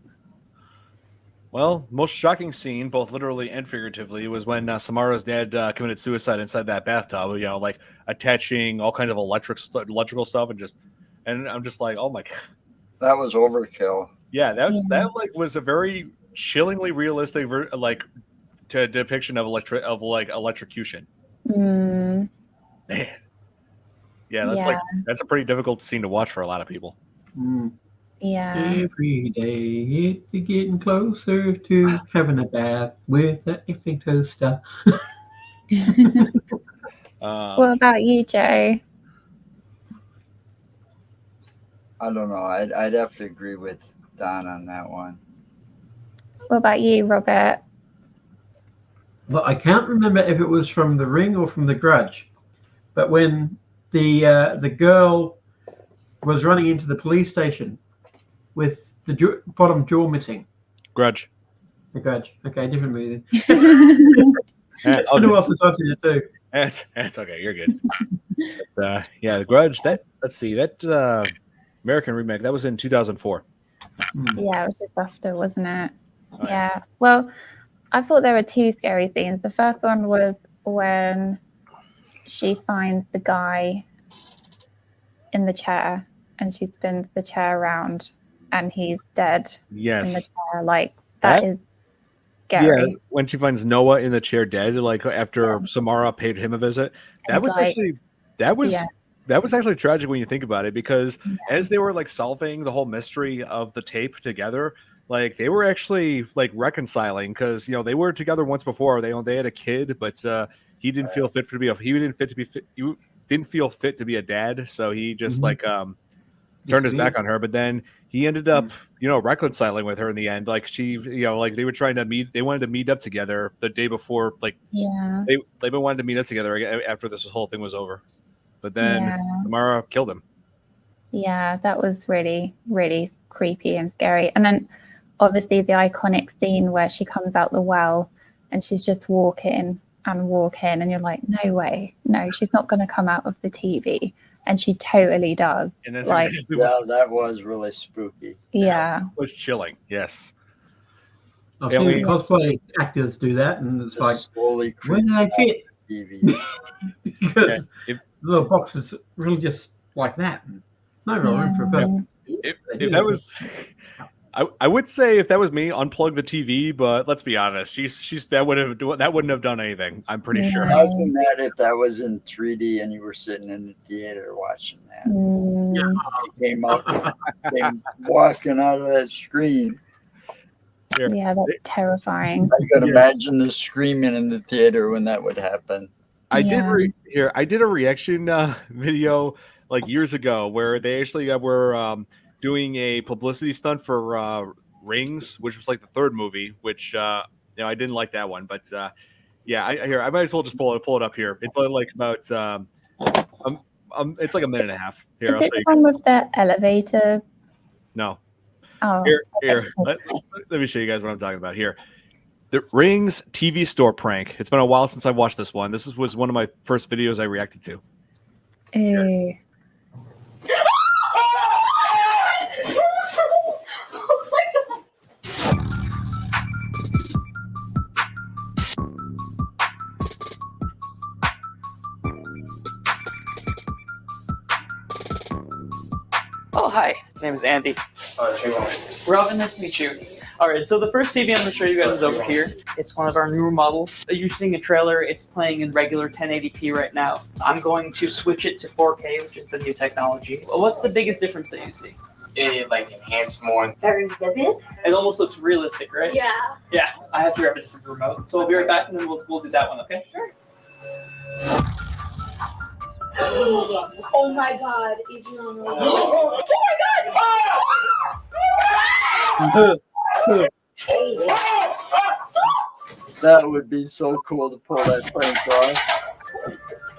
Well, most shocking scene, both literally and figuratively, was when Samara's dad committed suicide inside that bathtub. Like attaching all kinds of electrical stuff, and I'm just like, oh my god. That was overkill. Yeah, that like was a very chillingly realistic depiction of electrocution. Mm, Man, yeah, that's a pretty difficult scene to watch for a lot of people. Mm. yeah. Every day it's getting closer to having a bath with an effing toaster. What about you, Joe? I don't know. I'd have to agree with Don on that one. What about you, Robert? But I can't remember if it was from The Ring or from The Grudge. But when the girl was running into the police station with the bottom jaw missing. Grudge. The Grudge. Okay, different movie then. It's been a while since I've seen it too. That's okay. You're good. But, The Grudge. Let's see. That American remake that was in 2004. Yeah, it was just after, wasn't it? Oh, Yeah. Well, I thought there were two scary scenes. The first one was when she finds the guy in the chair and she spins the chair around and he's dead in the Yes. chair. Like that is scary. Yeah. When she finds Noah in the chair dead, like after Samara paid him a visit, that It's was like- actually that was Yeah. that was actually tragic when you think about it, because as they were like solving the whole mystery of the tape together, like they were actually like reconciling, because they were together once before. They had a kid, but he didn't feel fit he didn't feel fit to be a dad, so he just turned his back on her. But then he ended up reconciling with her in the end. Like she like they were trying to meet, they wanted to meet up together the day before, like Yeah. they've been wanting to meet up together after this whole thing was over. But then Samara killed him. Yeah, that was really, really creepy and scary. And then obviously the iconic scene where she comes out the well and she's just walking and you're like, no way, no, she's not going to come out of the TV, and she totally does. And that's like, exactly Yeah, that was really spooky. yeah, it was chilling. Yes. I've Yeah, seen we- cosplay actors do that, and it's Just like, slowly where do they fit? TV. Because If the little box is really just like that. No real room for a person. if that was, I would say if that was me, unplug the TV. But let's be honest, she's that wouldn't have done anything. I'm pretty sure. Imagine that if that was in 3D and you were sitting in the theater watching that. He came walking out of that screen. yeah, that's terrifying. I could imagine the screaming in the theater when that would happen. I Yeah. did a reaction video like years ago where they actually were doing a publicity stunt for Rings, which was like the third movie, which I didn't like that one, but yeah, I might as well just pull it up here. It's only like about it's like a minute and a half. Here, Is I'll it show you. the one with the elevator? No, Oh, here. Let me show you guys what I'm talking about here. The Rings TV store prank. It's been a while since I watched this one. This was one of my first videos I reacted to. ew. Oh, hi. My name is Andy. Robin, nice to meet you. Alright, so the first TV I'm going to show you guys is over here. It's one of our newer models. You're seeing a trailer. It's playing in regular 1080p right now. I'm going to switch it to 4K, which is the new technology. What's the biggest difference that you see? It like enhanced more. Very vivid. It almost looks realistic, right? Yeah. Yeah, I have to grab a different remote. So we'll be right back and then we'll do that one, okay? Sure. Oh my god, if you don't know. Oh my god! That would be so cool to pull that prank off.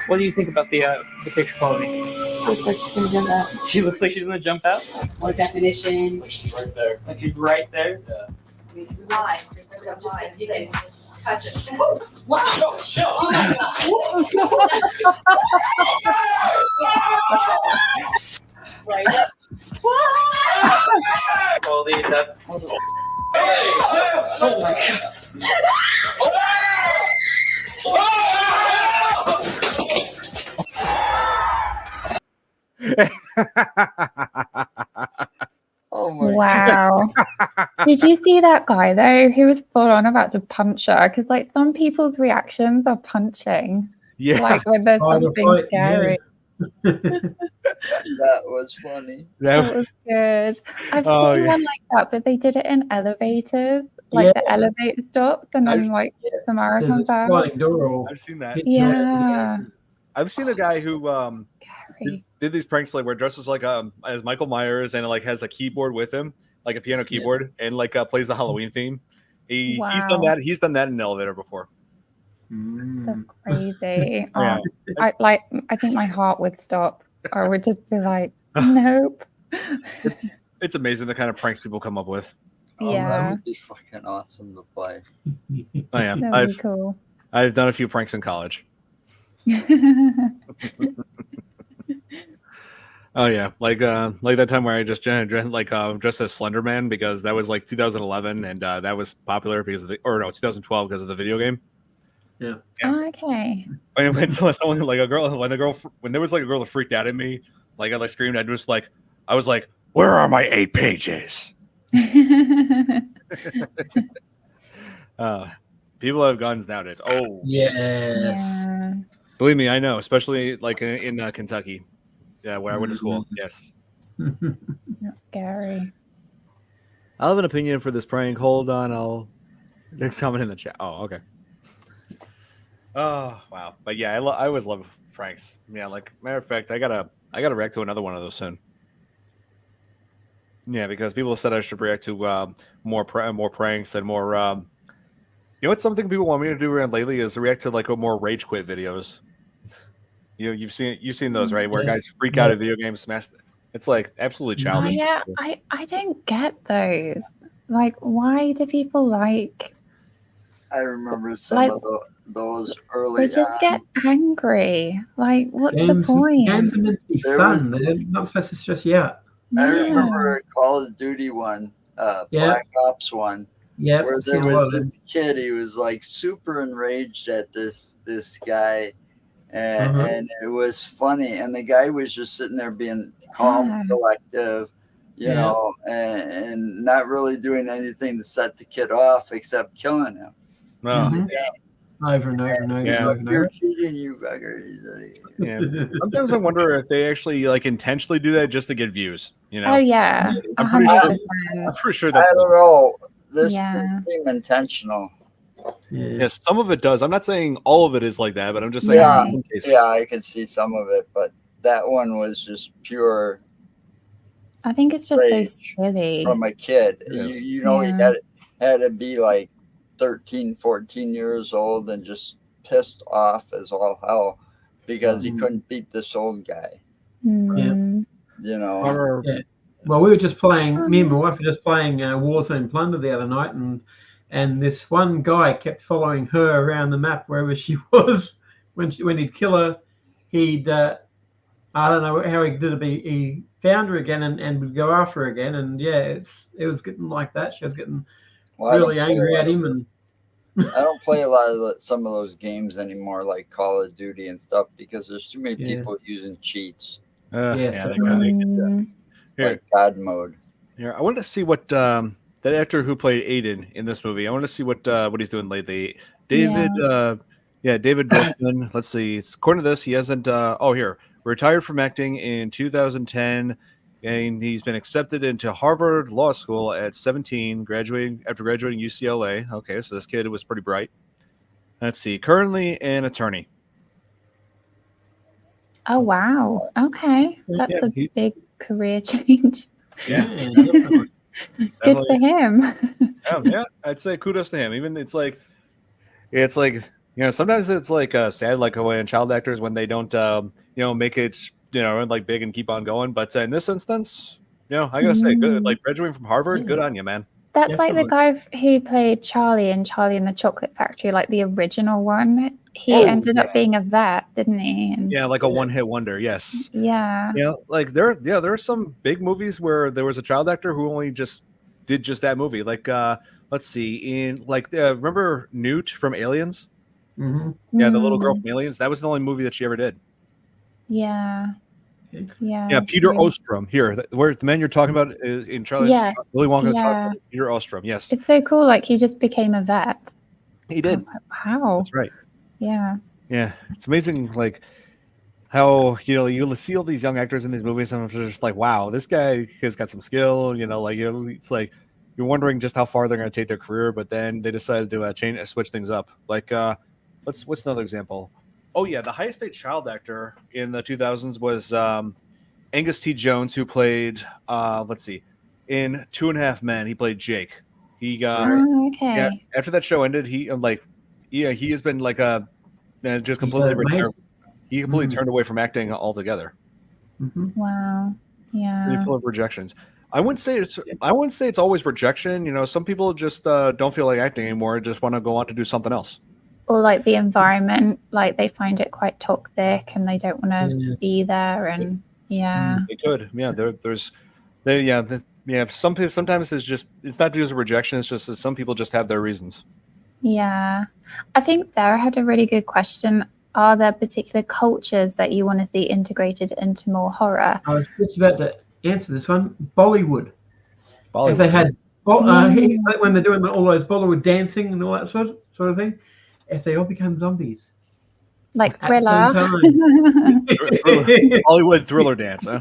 What do you think about the picture quality? Looks like she's gonna jump out. She looks like she's going to jump out. More definition. Right there. Like she's right there. Why? You can touch it. Wow! Right. Quality, that's... Oh my god. Oh my Wow. Did you see that guy though? He was full on about to punch her because like some people's reactions are punching. Yeah, Like when there's Fight or something flight, scary. That was funny. That was good. I've seen Oh, yeah. one like that, but they did it in elevators. Like the elevator stops and then like Samara There's a comes out. sliding door. Or I've seen that. Yeah. I've seen a guy who Scary. did these pranks like where dresses like as Michael Myers and like has a keyboard with him, like a piano keyboard, and like plays the Halloween theme. He's done Wow. that. He's done that in an elevator before. That's crazy. Yeah. I think my heart would stop or would just be like, nope. It's amazing the kind of pranks people come up with. Oh, Yeah. that would be fucking awesome to play. I am. That would be cool. I've done a few pranks in college. Oh yeah, like that time where I just dressed as Slender Man because that was like 2011 and that was popular because of 2012 because of the video game. Yeah. Oh, okay. When someone like when there was like a girl that freaked out at me, like I like screamed, I was like, where are my 8 pages? People have guns nowadays. Oh yes. Yeah. believe me, I know, especially like in Kentucky, where I went to school. Yes. That's scary. I'll have an opinion for this prank. Hold on, I'll next comment in the chat. Oh, okay. Oh wow, but yeah, I always love pranks. Yeah, like matter of fact, I gotta react to another one of those soon. Yeah, because people said I should react to more pranks and more. You know what? Something people want me to do around lately is react to like more rage quit videos. you've seen those, right? Where Yeah. guys freak out at video games, smash. It's like absolutely Oh childish. yeah, I don't get those. Like, why do people like? I remember some Like, of those early they just on. get angry. Like, what's the Games are point? meant to be There fun. was They're this- not supposed to stress you out. I Yeah. remember a Call of Duty one, Yeah. Black Ops one, Yeah, where I've there seen a lot was of them. this kid. He was like super enraged at this guy, and, Uh-huh. and it was funny. And the guy was just sitting there being calm, Yeah. collective, you Yeah. know, and not really doing anything to set the kid off except killing him. No, Mhm. Over and over and over Yeah. and over and You're over. cheating, you beggar. He's like, yeah. Sometimes I wonder if they actually like intentionally do that just to get views. You know, Oh yeah, I'm pretty sure. 100%. I'm pretty sure I that's. don't know. This Yeah. didn't seem intentional. Yeah. Yes, some of it does. I'm not saying all of it is like that, but I'm just saying Yeah. in some cases. Yeah, I could see some of it, but that one was just pure I think it's just so Rage silly. from a kid. It is. You know, he Yeah. had to be like 13, 14 years old and just pissed off as all hell because he Mhm. couldn't beat this old guy. Mm. You know, Or- Yeah. Well, we were just playing. Me and my wife were just playing Warzone Plunder the other night, and this one guy kept following her around the map wherever she was. When he'd kill her, he'd I don't know how he did it. But he found her again and would go after her again. And yeah, it was getting like that. She was getting well, I don't really play a angry lot at of- him, and I don't play a lot of some of those games anymore, like Call of Duty and stuff, because there's too many Yeah. people using cheats, Yeah, yeah, so they kinda- Mm. Here. like God mode. Here, I wanted to see what that actor who played Aiden in this movie. I want to see what he's doing lately. David, David Dorfman. Let's see. According to this, he hasn't. Here, retired from acting in 2010, and he's been accepted into Harvard Law School at 17, after graduating UCLA. Okay, so this kid was pretty bright. Let's see. Currently an attorney. Oh wow. Okay, that's Yeah, a big career change. Yeah, definitely. Good for him. yeah, I'd say kudos to him. Even it's like sometimes it's like sad, like when child actors when they don't make it like big and keep on going. But in this instance, I gotta say, good. Like graduating from Harvard, good on you, man. That's like the guy who played Charlie in Charlie and the Chocolate Factory, like the original one. He ended up being a vet, didn't he? And Yeah, like a one-hit wonder. Yes. yeah. Like there are some big movies where there was a child actor who only just did just that movie. Like let's see, in like remember Newt from Aliens? Mm-hmm. Yeah, the little girl from Aliens. That was the only movie that she ever did. Yeah. Yeah. Yeah, Peter true. Ostrom. Here, where the man you're talking about is in Charlie. Yes. Willy Wonka. Yeah. Peter Ostrom. Yes, It's so cool. Like he just became a vet. he did. Wow. That's right. Yeah. Yeah, it's amazing. Like how you see all these young actors in these movies, and I'm just like, wow, this guy has got some skill. It's like you're wondering just how far they're going to take their career, but then they decided to switch things up. Like, what's another example? Oh yeah, the highest paid child actor in the 2000s was Angus T. Jones, who played let's see, in 2.5 Men, he played Jake. He got okay. after that show ended, he has been like just completely retired. He completely turned away from acting altogether. Mm-hmm. Wow. Yeah. Full of rejections. I wouldn't say it's always rejection. Some people just don't feel like acting anymore, just want to go on to do something else. Or like the environment, like they find it quite toxic and they don't want to be there. And yeah. They could. Yeah, some people sometimes it's not because of rejection, it's just that some people just have their reasons. Yeah. I think Sarah had a really good question. Are there particular cultures that you want to see integrated into more horror? I was just about to answer this one. Bollywood. Bollywood. If they had when they're doing all those Bollywood dancing and all that sort of thing, if they all become zombies. Like At the Thriller. same time. Hollywood thriller dance, huh?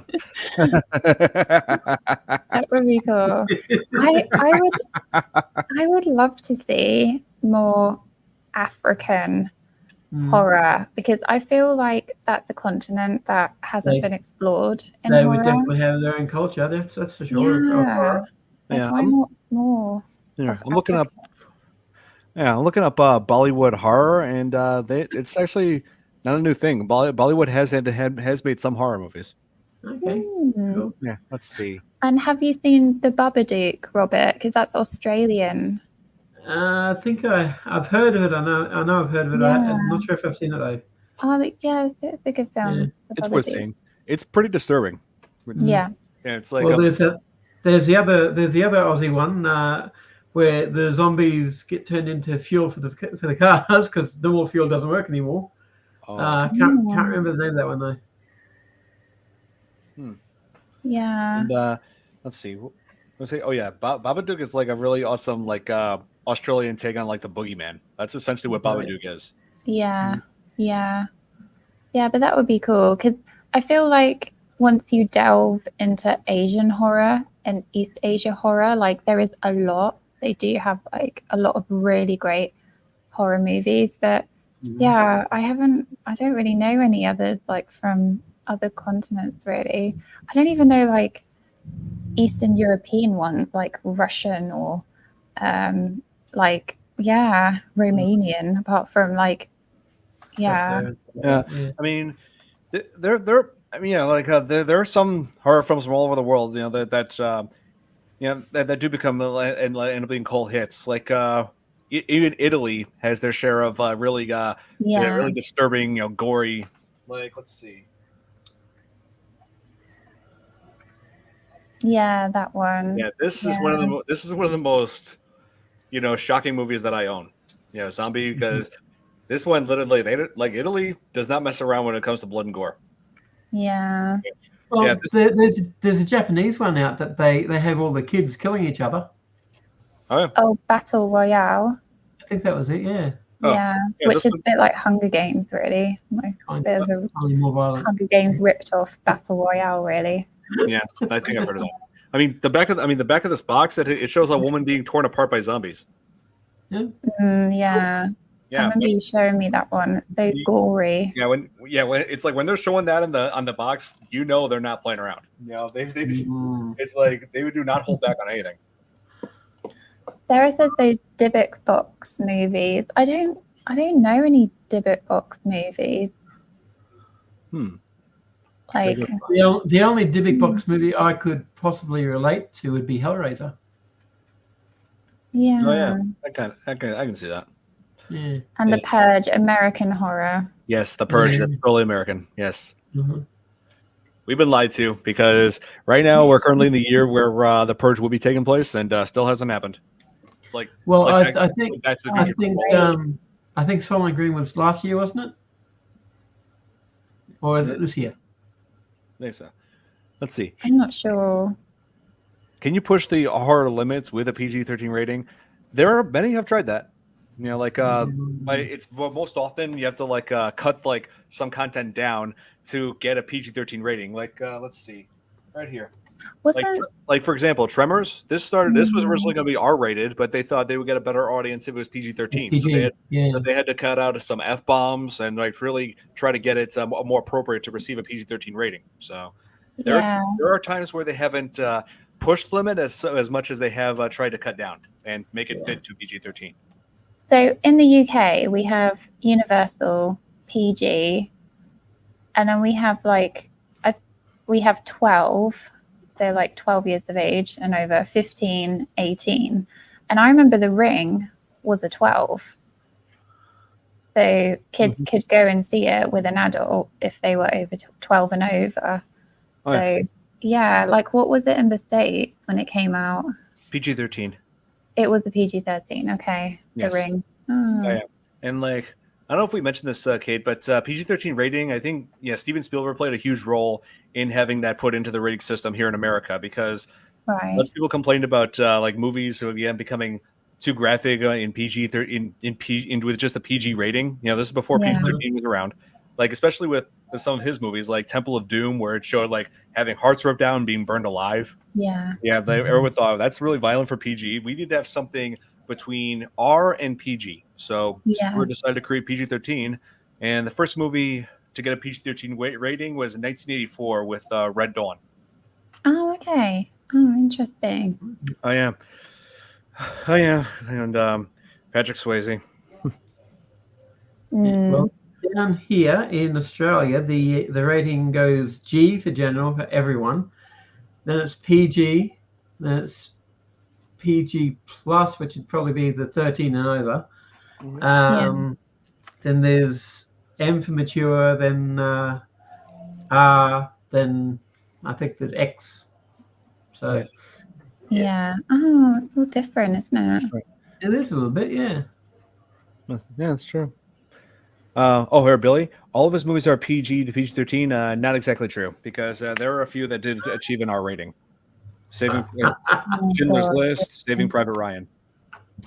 That would be cool. I would love to see more African horror because I feel like that's a continent that hasn't been explored in They horror. would definitely have their own culture. That's for sure. Yeah. Yeah, Why not more? Yeah, I'm looking up Bollywood horror, and it's actually Not a new thing. Bollywood has made some horror movies. Okay. Mm. Cool. Yeah, let's see. And have you seen The Babadook, Robert? Because that's Australian. I think I've heard of it. I know I've heard of it. Yeah. I'm not sure if I've seen it though. Oh, yeah, it's a good film. Yeah. The It's worth Babadook. seeing. It's pretty disturbing. Yeah. Yeah, it's like Well, there's the other Aussie one where the zombies get turned into fuel for the cars because normal fuel doesn't work anymore. Can't remember the name of that one though. Yeah. and, let's see. Let's say, oh yeah, Babadook is like a really awesome like Australian take on like the boogeyman. That's essentially what Right. Babadook is. Yeah. Yeah. Yeah, but that would be cool because I feel like once you delve into Asian horror and East Asia horror, like there is a lot. They do have like a lot of really great horror movies, but yeah, I don't really know any others like from other continents really. I don't even know like Eastern European ones like Russian or like Romanian apart from like Yeah. I mean, I mean, yeah, like there are some horror films from all over the world, you know, that do become and end up being cult hits. Like even Italy has their share of really disturbing, you know, gory. Like, let's see. Yeah, that one. Yeah, this is one of the most, you know, shocking movies that I own. You know, zombie, because this one literally like Italy does not mess around when it comes to blood and gore. Yeah. Well, Yeah, there's a Japanese one out that they have all the kids killing each other. Oh, Battle Royale. I think that was it. Yeah. Yeah, which is a bit like Hunger Games, really. Like a bit of a more violent. Hunger Games ripped off Battle Royale, really. Yeah, I think I've heard of that. I mean, the back of this box, it shows a woman being torn apart by zombies. Yeah. Yeah. I remember you showing me that one. It's so gory. Yeah, when it's like when they're showing that on the box, you know they're not playing around. You know, it's like they do not hold back on anything. Sarah says those Dybbuk box movies. I don't know any Dybbuk box movies. Like the only Dybbuk box movie I could possibly relate to would be Hellraiser. Yeah. Oh yeah, I can see that. Yeah. And The Purge, American horror. Yes, The Purge, that's totally American. Yes. We've been lied to because right now we're currently in the year where The Purge will be taking place and still hasn't happened. It's like I think Solomon Green was last year, wasn't it? Or is it this year? I think so. Let's see. I'm not sure. Can you push the horror limits with a PG-13 rating? There are many have tried that. You know, like it's most often you have to like cut like some content down to get a PG-13 rating. Like let's see, right here. Like for example, Tremors. This was originally going to be R-rated, but they thought they would get a better audience if it was PG-13. So they had to cut out some F-bombs and like really try to get it more appropriate to receive a PG-13 rating. So there are times where they haven't pushed limit as much as they have tried to cut down and make it fit to PG-13. So in the UK, we have Universal, PG, and then we have we have 12. They're like 12 years of age and over, 15, 18. And I remember The Ring was a 12. So kids could go and see it with an adult if they were over 12 and over. So yeah, like what was it in the States when it came out? PG-13. It was a PG-13. Okay. Yes. The Ring. Yeah. And like, I don't know if we mentioned this, Kate, but PG-13 rating, I think, Steven Spielberg played a huge role in having that put into the rating system here in America because lots of people complained about like movies becoming too graphic in PG-13 with just a PG rating. You know, this is before PG-13 was around. Like especially with some of his movies, like Temple of Doom, where it showed like having hearts ripped out and being burned alive. Yeah. Yeah, everyone thought that's really violent for PG. We need to have something between R and PG. So we decided to create PG-13, and the first movie to get a PG-13 rating was in 1984 with Red Dawn. Oh, okay. Oh, interesting. Oh yeah, and Patrick Swayze. Well, down here in Australia, the rating goes G for general for everyone. Then it's PG. Then it's PG plus, which would probably be the 13 and over. Then there's M for mature. Then R. Then I think there's X. So Yeah. Oh, it's all different, isn't it? it is a little bit, yeah. Yeah, that's true. Here, Billy. All of his movies are PG to PG-13. Not exactly true, because there are a few that did achieve an R rating. Saving Schindler's List, Saving Private Ryan.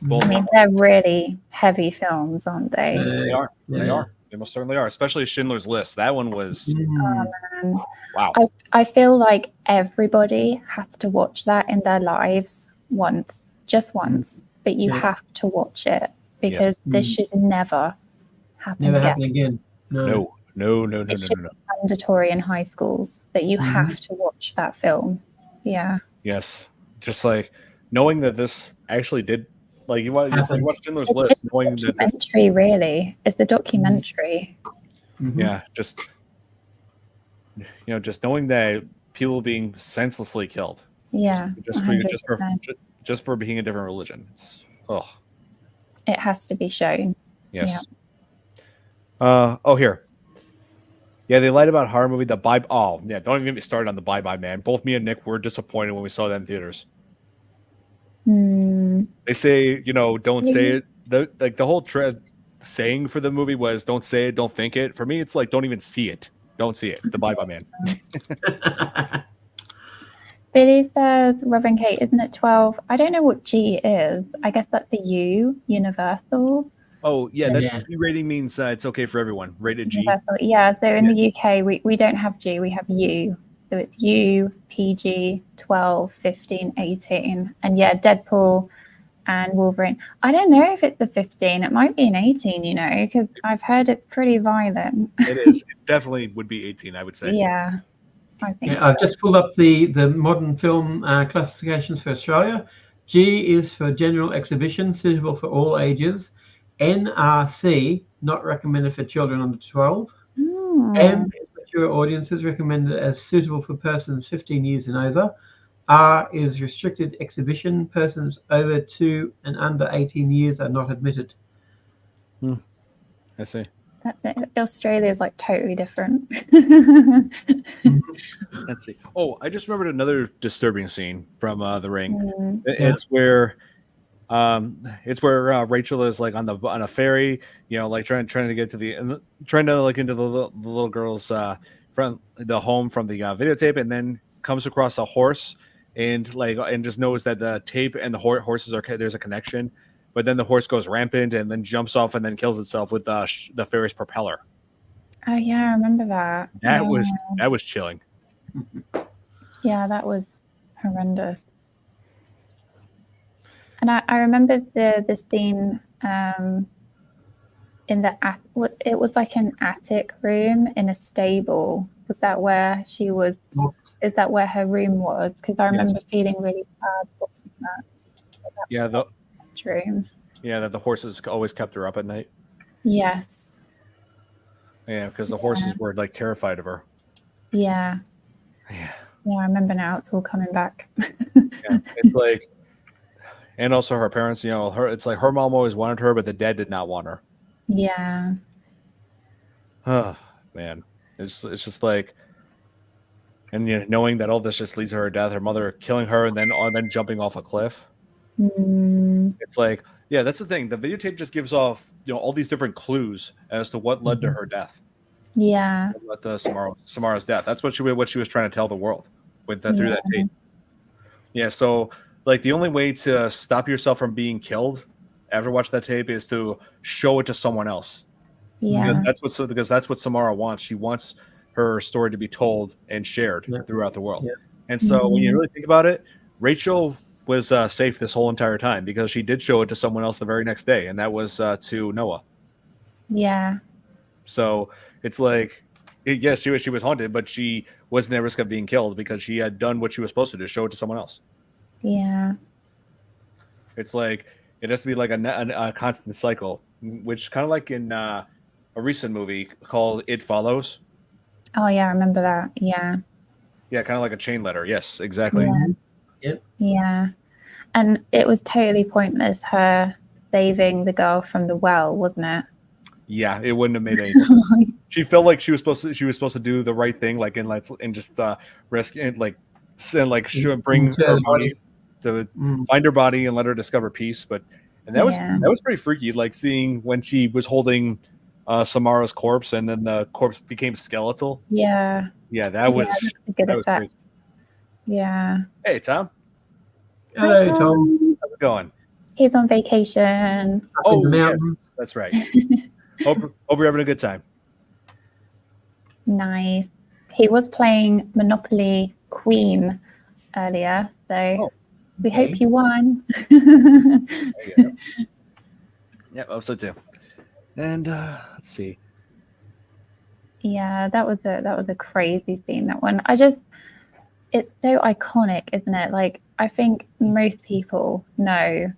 Both I mean, they're really heavy films, aren't they? They are. Yeah. They are. They most certainly are. Especially Schindler's List. That one was wow. I feel like everybody has to watch that in their lives once, just once. But you have to watch it because this should never happen Never again. happen again. No. It should be mandatory in high schools that you have to watch that film. Yeah. Yes. Just like knowing that this actually did, like you watch Schindler's List, It's knowing the that this, documentary, really. It's the documentary. yeah, just just knowing that people being senselessly killed. Yeah. Just for being a different religion. It has to be shown. Yes. Here. Yeah, they lied about horror movie. The Bye. Oh, yeah. Don't even get me started on the Bye Bye Man. Both me and Nick were disappointed when we saw that in theaters. They say, don't say it. The whole saying for the movie was, "Don't say it, don't think it." For me, it's like, don't even see it. Don't see it. The Bye Bye Man. Billy says, Robin Kate, isn't it 12? I don't know what G is. I guess that's the U, universal. Oh, yeah, that's G rating means it's okay for everyone. Rated G. Universal. Yeah, so in the UK, we don't have G, we have U. So it's U, PG, 12, 15, 18. And yeah, Deadpool and Wolverine. I don't know if it's the 15. It might be an 18, because I've heard it's pretty violent. It is. It definitely would be 18, I would say. Yeah, I think I've just pulled up the modern film classifications for Australia. G is for general exhibition, suitable for all ages. NRC, not recommended for children under 12. M is mature audiences, recommended as suitable for persons 15 years and over. R is restricted exhibition, persons over 2 and under 18 years are not admitted. I see. Australia is like totally different. Let's see. Oh, I just remembered another disturbing scene from The Ring. It's where Rachel is like on a ferry, like trying to get to into the little girl's from the home from the videotape, and then comes across a horse and just knows that the tape and the horses there's a connection. But then the horse goes rampant and then jumps off and then kills itself with the ferry's propeller. Oh yeah, I remember that. That was chilling. Yeah, that was horrendous. And I remember the scene in it was like an attic room in a stable. Was that where she was? Is that where her room was? Because I remember feeling really bad watching that. Yeah, room. Yeah, that the horses always kept her up at night. Yes. Yeah, because the horses were like terrified of her. Yeah. Yeah. Yeah, I remember now. It's all coming back. Yeah, it's like, and also her parents. It's like her mom always wanted her, but the dad did not want her. Yeah. Oh man, it's just like, and knowing that all this just leads to her death, her mother killing her, and then jumping off a cliff. It's like, yeah, that's the thing. The videotape just gives off, all these different clues as to what led to her death. Yeah. What led to Samara's death. That's what she was trying to tell the world with that through that tape. Yeah. So like the only way to stop yourself from being killed after watching that tape is to show it to someone else. Yeah. Because that's what Samara wants. She wants her story to be told and shared throughout the world. Yeah. And so when you really think about it, Rachel was safe this whole entire time because she did show it to someone else the very next day, and that was to Noah. Yeah. So it's like, yes, she was haunted, but she wasn't at risk of being killed because she had done what she was supposed to do, show it to someone else. Yeah. It's like it has to be like a constant cycle, which kind of like in a recent movie called It Follows. Oh yeah, I remember that. Yeah. Yeah, kind of like a chain letter. Yes, exactly. Yeah. Yep. Yeah. And it was totally pointless her saving the girl from the well, wasn't it? Yeah, it wouldn't have made any sense. She felt like she was supposed to do the right thing, like and just rescue and like bring her body to find her body and let her discover peace. But that was pretty freaky, like seeing when she was holding Samara's corpse and then the corpse became skeletal. Yeah. Yeah, that was crazy. Yeah. Hey, Tom. Hello, Tom. How's it going? He's on vacation. Oh, yes, that's right. hope you're having a good time. Nice. He was playing Monopoly Queen earlier, so we hope you won. Yeah, I hope so too. And let's see. Yeah, that was a crazy scene. That one. It's so iconic, isn't it? Like, I think most people know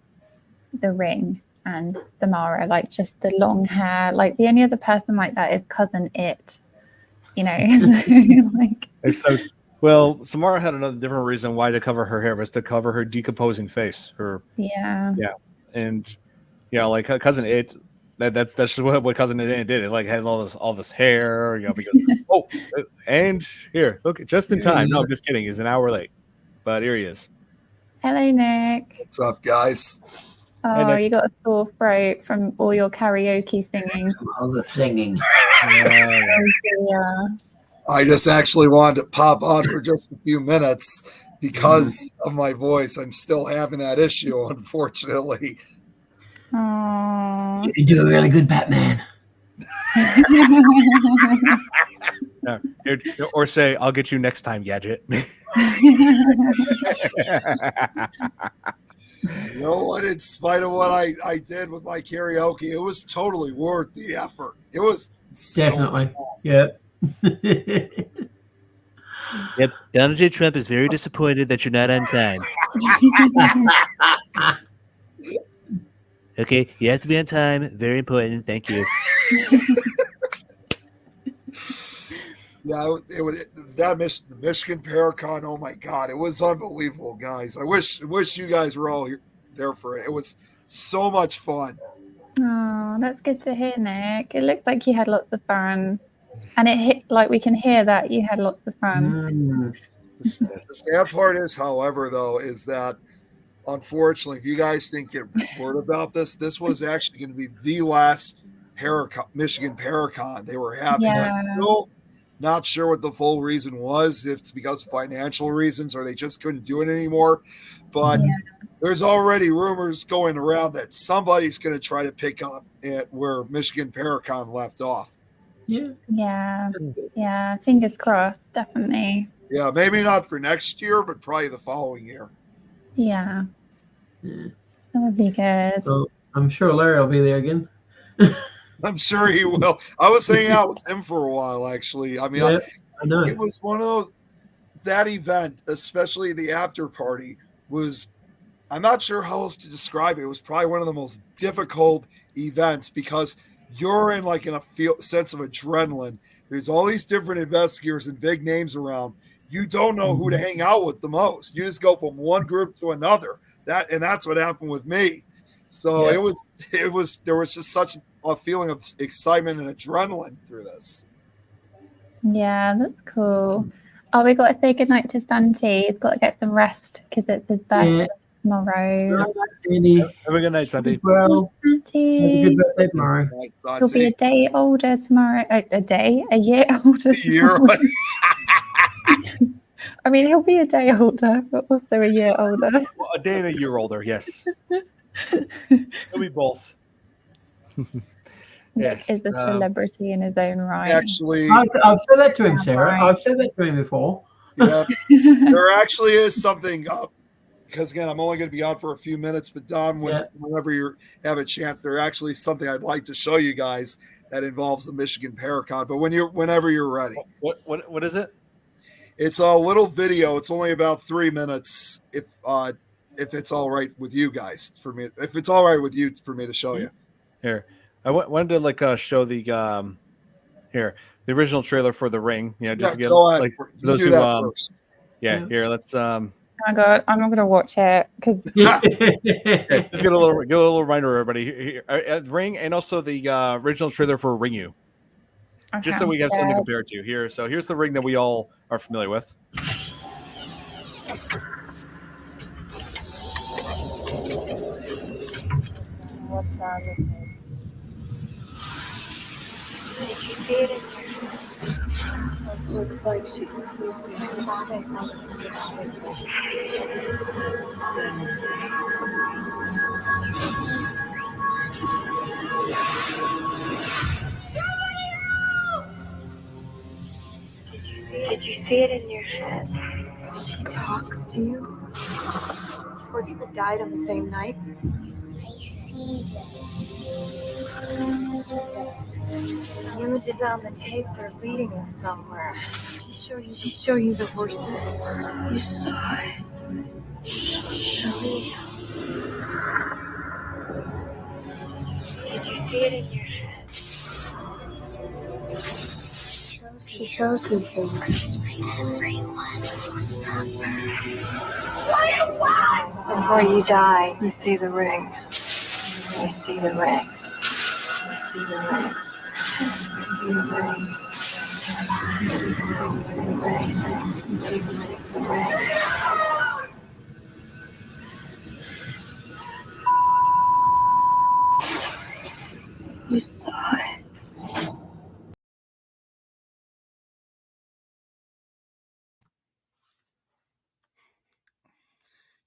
The Ring and Samara, like just the long hair. Like the only other person like that is Cousin It, you know. Like, Except, well, Samara had another different reason why to cover her hair was to cover her decomposing face. And like Cousin It. That's just what Cousin It did. It like had all this hair, because and here, look, just in time. No, I'm just kidding. He's an hour late, but here he is. hello, Nick. What's up, guys? Oh, you got a sore throat from all your karaoke singing. All the singing. Yeah. I just actually wanted to pop on for just a few minutes because of my voice. I'm still having that issue, unfortunately. Aww. You do a really good Batman. Or say, I'll get you next time, Gadget. You know what? In spite of what I did with my karaoke, it was totally worth the effort. It was Definitely. Yep. Yep. Donald J. Trump is very disappointed that you're not on time. Okay, you have to be on time. Very important. Thank you. Yeah, the Michigan Paracon. Oh my God, it was unbelievable, guys. I wish you guys were all there for it. It was so much fun. Oh, that's good to hear, Nick. It looks like you had lots of fun, and we can hear that you had lots of fun. The sad part is, however, though, is that unfortunately, if you guys didn't get word about this was actually going to be the last Michigan Paracon they were having. Yeah. I'm still not sure what the full reason was, if it's because of financial reasons or they just couldn't do it anymore. But there's already rumors going around that somebody's going to try to pick up at where Michigan Paracon left off. Yeah. Fingers crossed, definitely. Yeah, maybe not for next year, but probably the following year. Yeah. That would be good. Well, I'm sure Larry will be there again. I'm sure he will. I was hanging out with him for a while, actually. I mean, I know. It was one of those, that event, especially the after party, was, I'm not sure how else to describe it. It was probably one of the most difficult events because you're in a sense of adrenaline. There's all these different investigators and big names around. You don't know who to hang out with the most. You just go from one group to another. That's what happened with me. So there was just such a feeling of excitement and adrenaline through this. Yeah, that's cool. Oh, we got to say goodnight to Santi. He's got to get some rest because it's his birthday tomorrow. Have a good night, Santi. Well, Santi. have a good birthday tomorrow. He'll be a day older tomorrow. A year older tomorrow. I mean, he'll be a day older, but also a year older. Well, a day and a year older, yes. He'll be both. Nick is a celebrity in his own right. Actually, I've said that to him, Sarah. I've said that to him before. Yeah, there actually is something up. Because again, I'm only going to be on for a few minutes, but Don, whenever you have a chance, there actually is something I'd like to show you guys that involves the Michigan Paracon. But whenever you're ready. What is it? It's a little video. It's only about 3 minutes. If it's all right with you guys, if it's all right with you for me to show you. Here, wanted to show the here the original trailer for The Ring. You know, just Yeah, to get go ahead. like You those do who that first. yeah. Here, let's Oh my god, I'm not gonna watch it because just get a little reminder, everybody. Here, Ring, and also the original trailer for Ring You, just so we have something to compare it to. Here, so here's the Ring that we all are familiar with. Looks like she's sleeping. Did you see it in your head? She talks to you? Or that died on the same night? I see the images on the tape are leading us somewhere. She show you the horses. You saw it. Show me. Did you see it in your head? She shows you things. Everyone will suffer. Before you die, you see the ring. You see the ring. You see the ring. You see the ring. You see the ring. You saw it.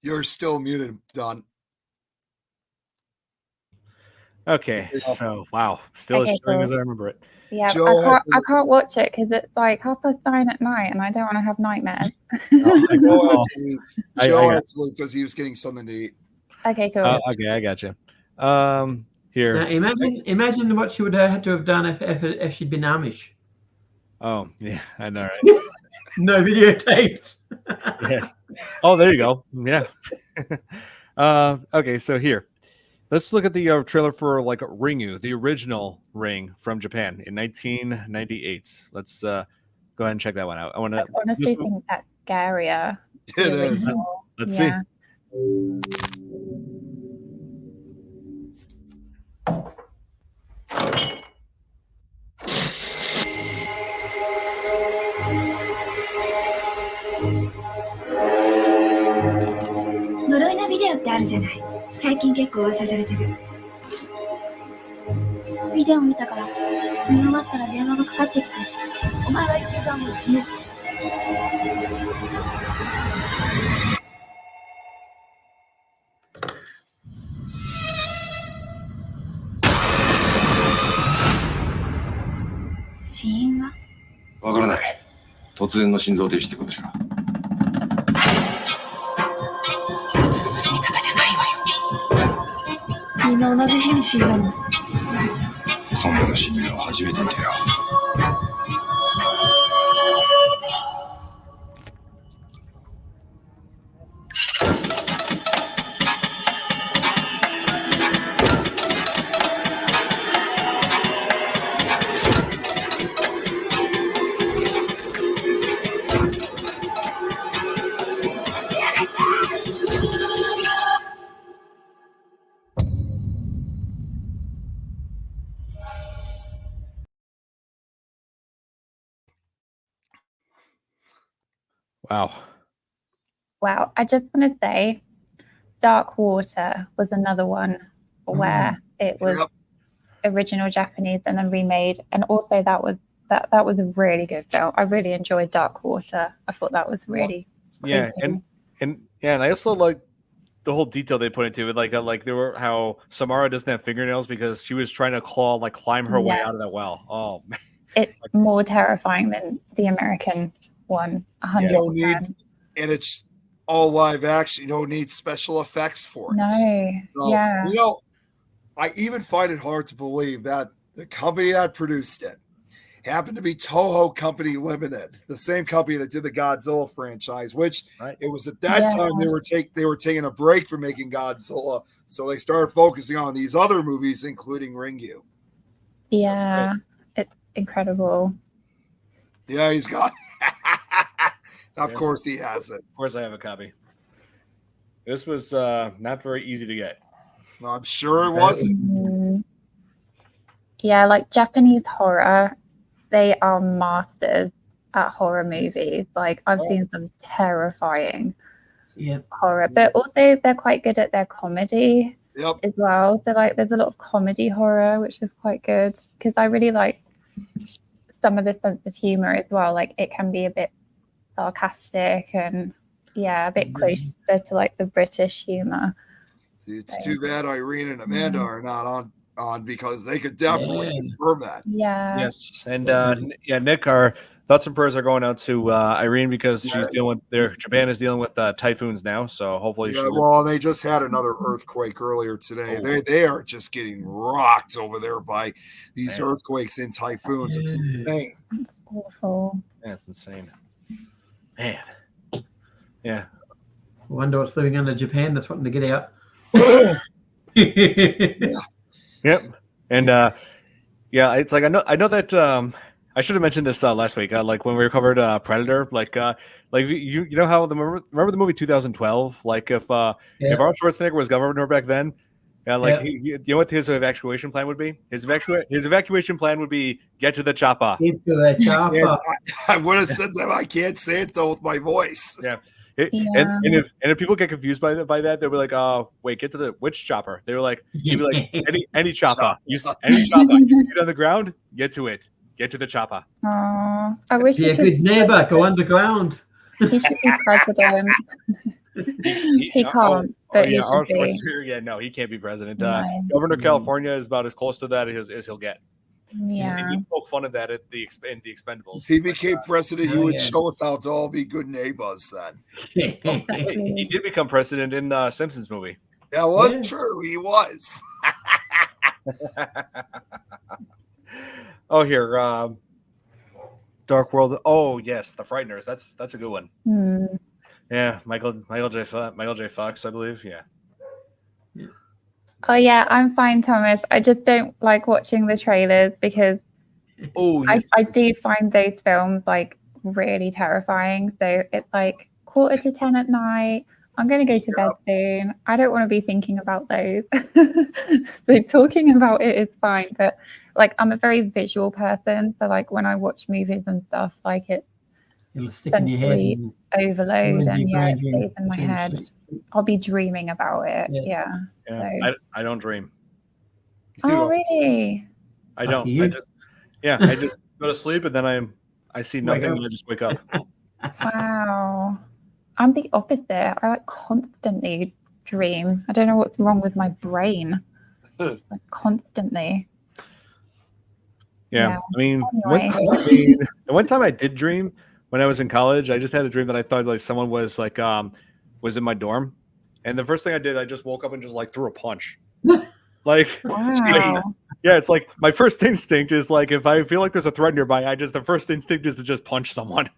You're still muted, Don. Okay, so wow, still as string as I remember it. Yeah, Joe I can't watch it because it's like 9:30 at night, and I don't want to have nightmares. Joe had to leave. I Joe got- had to leave because he was getting something to eat. Okay, cool. Okay, I got you. Here. Now, imagine what she would have had to have done if she'd been Amish. Oh yeah, I know, right? No videotapes. Yes. Oh, there you go. Yeah. Okay, so here, let's look at the trailer for Ringu, the original Ring from Japan in 1998. Let's go ahead and check that one out. I honestly think that's scarier. It is. Let's see. 呪いのビデオってあるじゃない。最近結構噂されてる。ビデオ見たから見終わったら電話がかかってきて、お前は1週間後に死ぬ。死因は？わからない。突然の心臓停止ってことしか。普通の死に方じゃないわよ。みんな同じ日に死んだの。カモの死んだの初めて見たよ。Wow. Wow. I just want to say Dark Water was another one where it was original Japanese and then remade. And also that was a really good film. I really enjoyed Dark Water. I thought that was really yeah, creepy. and I also like the whole detail they put into it, like there were how Samara doesn't have fingernails because she was trying to climb her way Yes. out of that well. Oh man. It's more terrifying than the American one. 100%. And it's all live action. You don't need special effects for it. No. So, Yeah. I even find it hard to believe that the company that produced it happened to be Toho Company Limited, the same company that did the Godzilla franchise, which it was at that time they were taking a break from making Godzilla, so they started focusing on these other movies, including Ringu. Yeah, it's incredible. Yeah, he's got. Of course, he has it. Of course, I have a copy. This was not very easy to get. I'm sure it wasn't. Yeah, like Japanese horror, they are masters at horror movies. Like I've seen some terrifying horror, but also they're quite good at their comedy as well. So like there's a lot of comedy horror, which is quite good because I really like some of the sense of humor as well. Like it can be a bit sarcastic and a bit closer to like the British humor. See, it's too bad Irene and Amanda are not on because they could definitely confirm that. Yeah. Yes, and Nick, our thoughts and prayers are going out to Irene because she's dealing with Japan is dealing with typhoons now. So hopefully, well, they just had another earthquake earlier today. They are just getting rocked over there by these earthquakes and typhoons. It's insane. It's awful. Yeah, it's insane. Man. Yeah. I wonder what's living under Japan that's wanting to get out. Yep. And it's like I know that I should have mentioned this last week. Like when we covered Predator, like you know how remember the movie 2012? Like if Arnold Schwarzenegger was governor back then, you know what his evacuation plan would be? His evacuation plan would be get to the chopper. Get to the chopper. I would have said that. I can't say it though with my voice. Yeah. And if people get confused by that, they'll be like, "Oh, wait, get to the which chopper?" They were like, "He'd be like any chopper. Any chopper. You get on the ground, get to it. Get to the chopper." Oh, I wish be a good neighbor. Go underground. He should be president. He can't, but he should be. No, he can't be president. Governor of California is about as close to that as he'll get. Yeah, and he poke fun of that at the Expendables. If he became president, he would show us how to all be good neighbors. Then he did become president in the Simpsons movie. That was true. He was. Oh, here, Dark World. Oh, yes, The Frighteners. That's a good one. Yeah, Michael J. Fox, I believe. Yeah. Oh yeah, I'm fine, Thomas. I just don't like watching the trailers because I do find those films like really terrifying. So it's like 9:45 at night. I'm going to go to bed soon. I don't want to be thinking about those. So talking about it is fine, but like I'm a very visual person. So like when I watch movies and stuff, like it'll stick in your head and overload and it stays in my head. I'll be dreaming about it. Yeah. So. I don't dream. Oh really? I don't. I just go to sleep and then I see nothing and I just wake up. Wow. I'm the opposite. I like constantly dream. I don't know what's wrong with my brain. Like constantly. Yeah. I mean, anyway. one time I did dream when I was in college. I just had a dream that I thought like someone was like was in my dorm, and the first thing I did, I just woke up and just like threw a punch. Like, wow. Yeah, it's like my first instinct is like if I feel like there's a threat nearby, the first instinct is to just punch someone.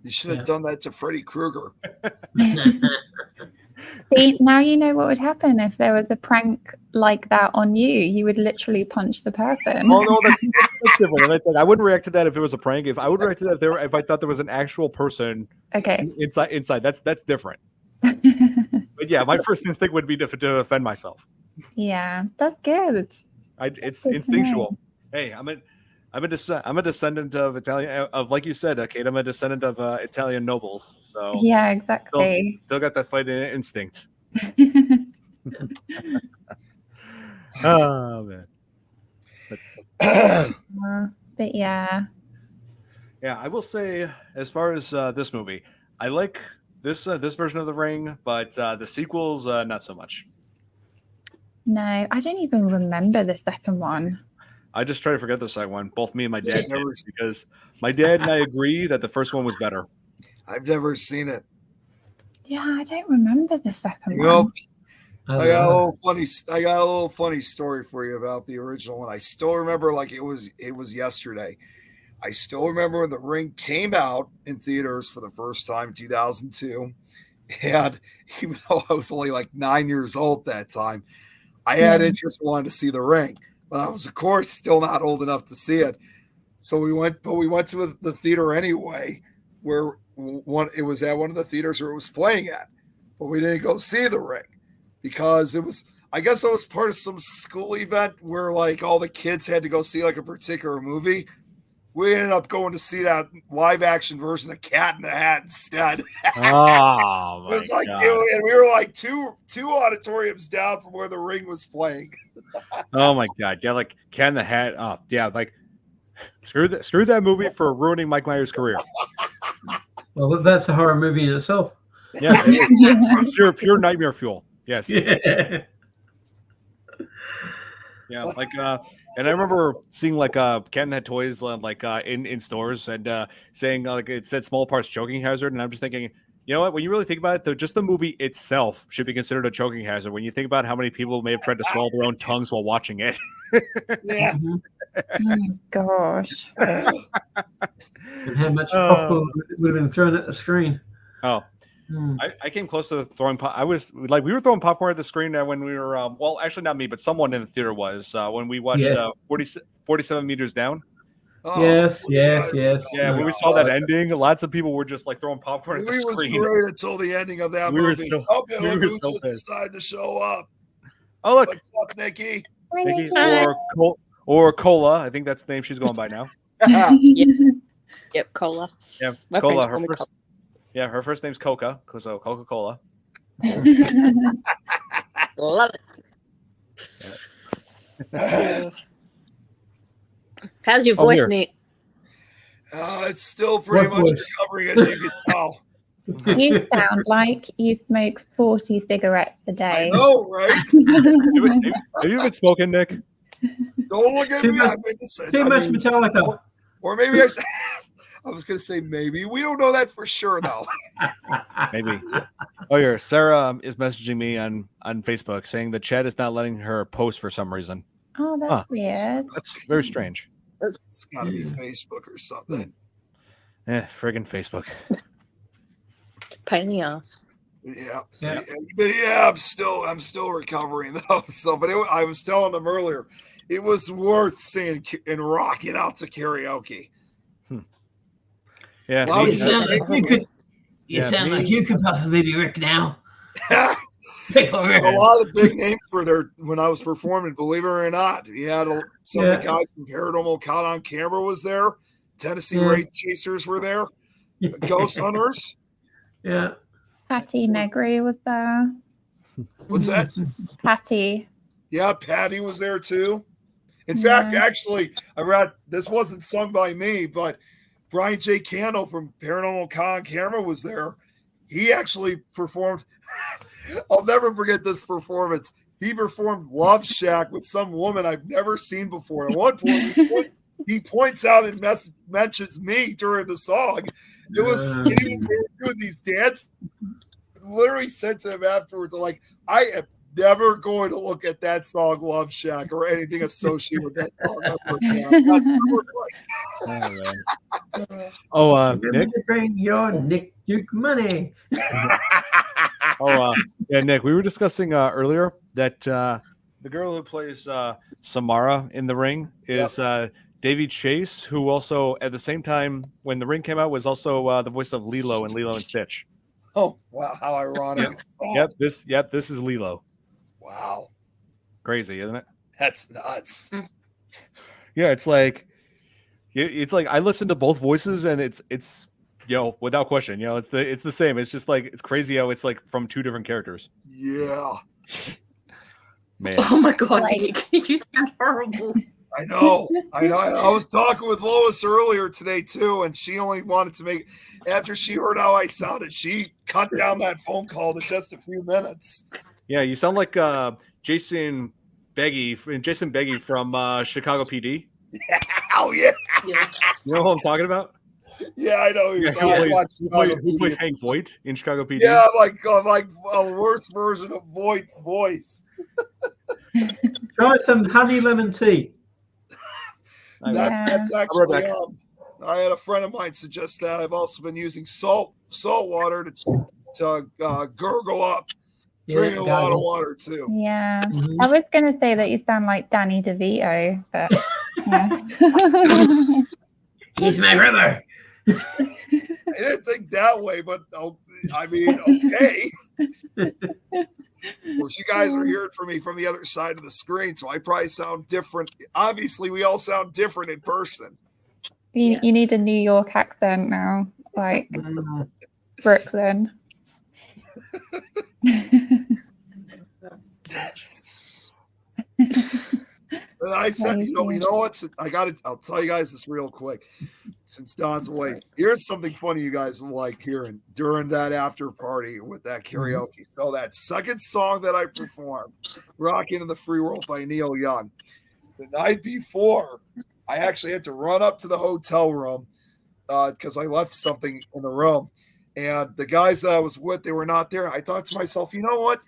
You should have done that to Freddy Krueger. See, now you know what would happen if there was a prank like that on you. You would literally punch the person. Oh no, that's different. It's like I wouldn't react to that if it was a prank. If I would react to that if I thought there was an actual person. Okay. Inside. That's different. But yeah, my first instinct would be to defend myself. Yeah, that's good. It's instinctual. Hey, I'm a descendant of Italian, like you said, Kate. I'm a descendant of Italian nobles. So yeah, exactly. Still got that fighting instinct. Oh man. But yeah. Yeah, I will say, as far as this movie, I like this version of The Ring, but the sequels not so much. No, I don't even remember the second one. I just try to forget the second one. Both me and my dad did, because my dad and I agree that the first one was better. I've never seen it. Yeah, I don't remember the second one. I got a little funny story for you about the original one. I still remember like it was yesterday. I still remember when The Ring came out in theaters for the first time in 2002. And even though I was only like 9 years old at that time, I had interest, wanted to see The Ring. But I was, of course, still not old enough to see it. So we went to the theater anyway, where it was at one of the theaters where it was playing at. But we didn't go see The Ring because I guess it was part of some school event where like all the kids had to go see like a particular movie. We ended up going to see that live action version of Cat in the Hat instead. Oh my It was like, God. and we were like two auditoriums down from where The Ring was playing. Oh my God. Yeah, like Cat in the Hat. Oh, yeah, like screw that movie for ruining Mike Myers' career. Well, that's a horror movie in itself. Yeah, it's pure nightmare fuel. Yes. Yeah. Yeah, like and I remember seeing like Cat in the Hat toys like in stores and saying like it said small parts choking hazard, and I'm just thinking, you know what? When you really think about it, just the movie itself should be considered a choking hazard. When you think about how many people may have tried to swallow their own tongues while watching it. Yeah. Oh, gosh. And how much popcorn would have been thrown at the screen. Oh, I came close to throwing. I was like, we were throwing popcorn at the screen when we were. Well, actually, not me, but someone in the theater was when we watched 47 Meters Down. Oh, Yes. Yeah, Oh, when we saw that ending, lots of people were just like throwing popcorn at the The movie screen. was great until the ending of that We were movie. so- Okay, we look were who so just pissed. decided to show up. Oh, look, What's up, Nikki? Nikki, or Cola. I think that's the name she's going by now. Yep, Cola. Yeah, My Cola. friends call me Her first name's Coca, so Coca-Cola. Love it. How's your voice, here. Nate? It's still pretty What much voice? recovering, as you can tell. You sound like you smoke 40 cigarettes a I day. know, right? Have you been smoking, Nick? Don't look at Too me. much- I meant to say, Too much Metallica. or maybe I was going to say maybe. We don't know that for sure, though. Maybe. Oh, here, Sarah is messaging me on Facebook saying that Chad is not letting her post for some reason. Oh, that's weird. That's very strange. It's got to be Facebook or something. Friggin' Facebook. Pain in the ass. Yeah. Yeah. But yeah, I'm still recovering though. So, but I was telling them earlier, it was worth singing and rocking out to karaoke. Yeah. Well, me- You sound like you could possibly be Rick now. Pickle Rick. A lot of big names were there when I was performing. Believe it or not, you had some of the guys from Paranormal Caught on Camera was there. Tennessee Raid Chasers were there. Ghost Hunters. Yeah. Patty Negri was there. What's that? Patty. Yeah, Patty was there too. In fact, actually, I read this wasn't sung by me, but Brian J. Candle from Paranormal Caught on Camera was there. He actually performed. I'll never forget this performance. He performed Love Shack with some woman I've never seen before. At one point, he points out and mentions me during the song. It was they were doing these dance. Literally said to him afterwards, like, I am never going to look at that song Love Shack or anything associated with that song ever again. Nick? Bring your Nick Duke money. Yeah, Nick, we were discussing earlier that the girl who plays Samara in The Ring is Davy Chase, who also, at the same time, when The Ring came out, was also the voice of Lilo in Lilo and Stitch. Oh, wow. How ironic. Yep, this is Lilo. Wow. Crazy, isn't it? That's nuts. Yeah, it's like I listen to both voices and it's without question, it's the same. It's just like it's crazy how it's like from two different characters. Yeah. Man. Oh my god, Nick, you sound horrible. I know. I was talking with Lois earlier today too, and she only wanted to make after she heard how I sounded, she cut down that phone call to just a few minutes. Yeah, you sound like Jason Beggy from Chicago PD. Yeah, oh yeah. You know who I'm talking about? Yeah, I know. Who plays Hank Voight in Chicago PD? Yeah, like a worse version of Voight's voice. Try some honey lemon tea. That's actually I had a friend of mine suggest that. I've also been using salt water to gurgle up Drinking a lot of water too. Yeah. Mhm. I was going to say that you sound like Danny DeVito, but yeah. He's my brother. I didn't think that way, but I mean, okay. Of course, you guys are hearing from me from the other side of the screen, so I probably sound different. Obviously, we all sound different in person. You need a New York accent now, like Brooklyn. And I said, you know what? I'll tell you guys this real quick. Since Don's away, here's something funny you guys will like hearing during that after party with that karaoke. So that second song that I performed, "Rockin' in the Free World" by Neil Young, the night before, I actually had to run up to the hotel room because I left something in the room. And the guys that I was with, they were not there. I thought to myself, you know what?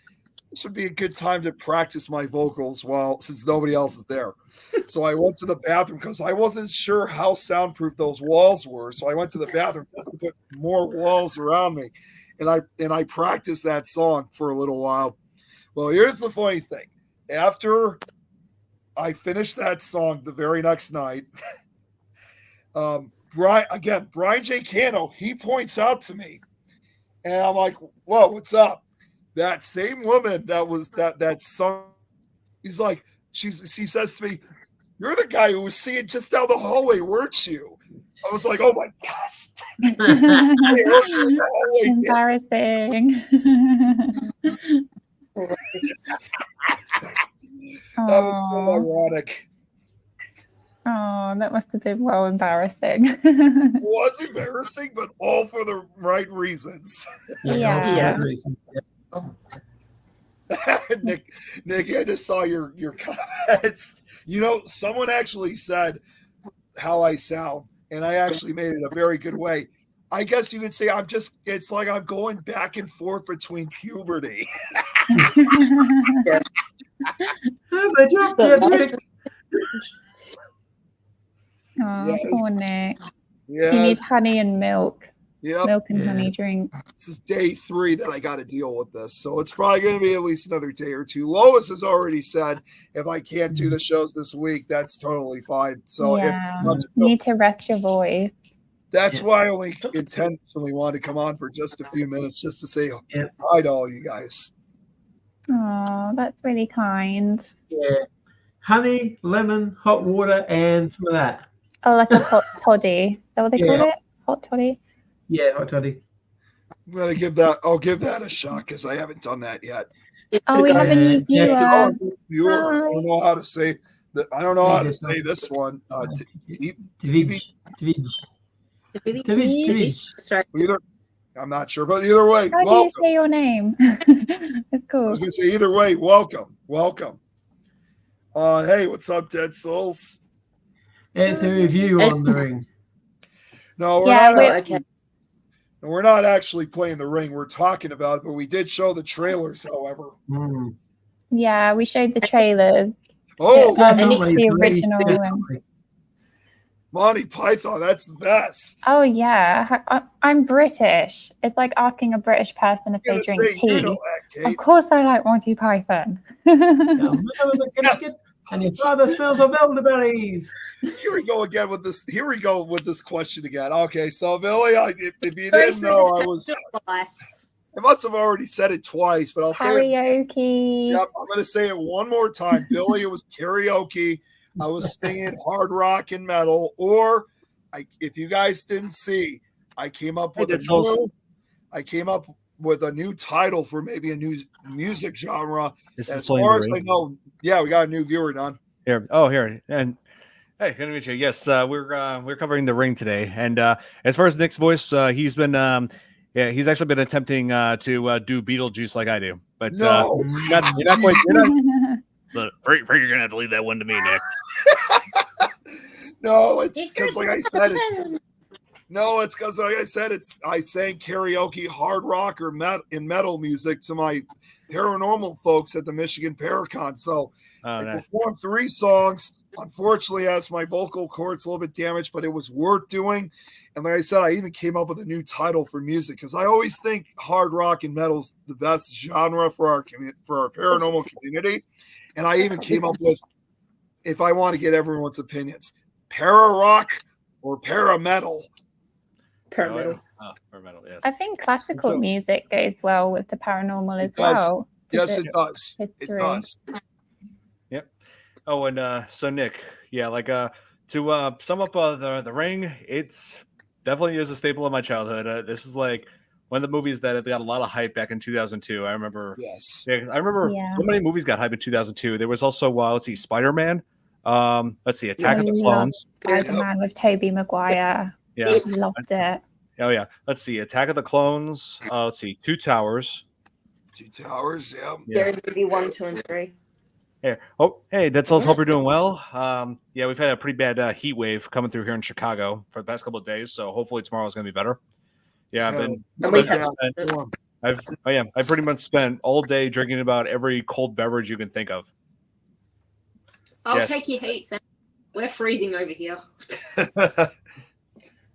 This would be a good time to practice my vocals since nobody else is there. So I went to the bathroom because I wasn't sure how soundproof those walls were. So I went to the bathroom just to put more walls around me. And I practiced that song for a little while. Well, here's the funny thing. After I finished that song the very next night, Brian J. Cano, he points out to me. And I'm like, whoa, what's up? That same woman that song, he's like, she says to me, "You're the guy who was singing just down the hallway, weren't you?" I was like, "Oh my gosh." Embarrassing. That was so ironic. Oh, that must have been well embarrassing. It was embarrassing, but all for the right reasons. Yeah. Nick, I just saw your comments. You know, someone actually said how I sound, and I actually made it a very good way. I guess you could say it's like I'm going back and forth between puberty. Oh, Yes. poor Nick. Yes. He needs honey and milk. Yep. Milk and honey drinks. This is day 3 that I got to deal with this, so it's probably going to be at least another day or two. Lois has already said if I can't do the shows this week, that's totally fine. So yeah, you need to rest your voice. That's why I only intentionally wanted to come on for just a few minutes, just to say hi to all you guys. Oh, that's really kind. Yeah, honey, lemon, hot water, and some of that. Oh, like a hot toddy. Is that what they call it? Hot toddy. Yeah, hot toddy. I'm gonna give that. I'll give that a shot because I haven't done that yet. Oh, we have a new viewer. I don't know how to say that. I don't know how to say this one. I'm not sure, but either way, how do you say your name? It's cool. I was gonna say either way, welcome. Hey, what's up, Dead Souls? It's a review on the ring. No, we're not actually playing the ring. We're talking about it, but we did show the trailers, however. Yeah, we showed the trailers. Oh, the original one. Monty Python, that's the best. Oh yeah, I'm British. It's like asking a British person if they drink tea. You know that, of course, I like Monty Python. And your father smells of elderberries. Here we go again with this. Here we go with this question again. Okay, so Billy, if you didn't know, I must have already said it twice, but I'll say it. Karaoke. Yep, I'm going to say it one more time. Billy, it was karaoke. I was singing hard rock and metal, or if you guys didn't see, I came up with a new title for maybe a new music genre. As far as I know, yeah, we got a new viewer, Don. Here, and hey, good to meet you. Yes, we're covering the ring today, and as far as Nick's voice, he's been he's actually been attempting to do Beetlejuice like I do, but no, you're not quite. Look, Frank, you're gonna have to leave that one to me, Nick. No, it's because like I said, I sang karaoke, hard rock or metal music to my paranormal folks at the Michigan Paracon. So I performed 3 songs. Unfortunately, as my vocal cords a little bit damaged, but it was worth doing. And like I said, I even came up with a new title for music because I always think hard rock and metal's the best genre for our paranormal community. And I even came up with, if I want to get everyone's opinions, para rock or para metal. Parametal. Parametal, yes. I think classical music goes well with the paranormal as well. Yes, it does. It history. does. Yep. Oh, and so Nick, yeah, like to sum up the Ring, it's definitely is a staple of my childhood. This is like one of the movies that got a lot of hype back in 2002. I remember. Yes. Yeah, I remember so many movies got hype in 2002. There was also let's see, Spider-Man. Let's see, Attack of the Clones. Spider-Man with Tobey Maguire. Yeah, loved it. Oh yeah. Let's see, Attack of the Clones. Let's see, Two Towers. Two Towers. Scary Movie 1, 2, and 3. Hey, Dead Souls. Hope you're doing well. Yeah, we've had a pretty bad heat wave coming through here in Chicago for the past couple of days, so hopefully tomorrow's going to be better. Yeah, I've pretty much spent all day drinking about every cold beverage you can think of. I'll take your heat, Sam. We're freezing over here.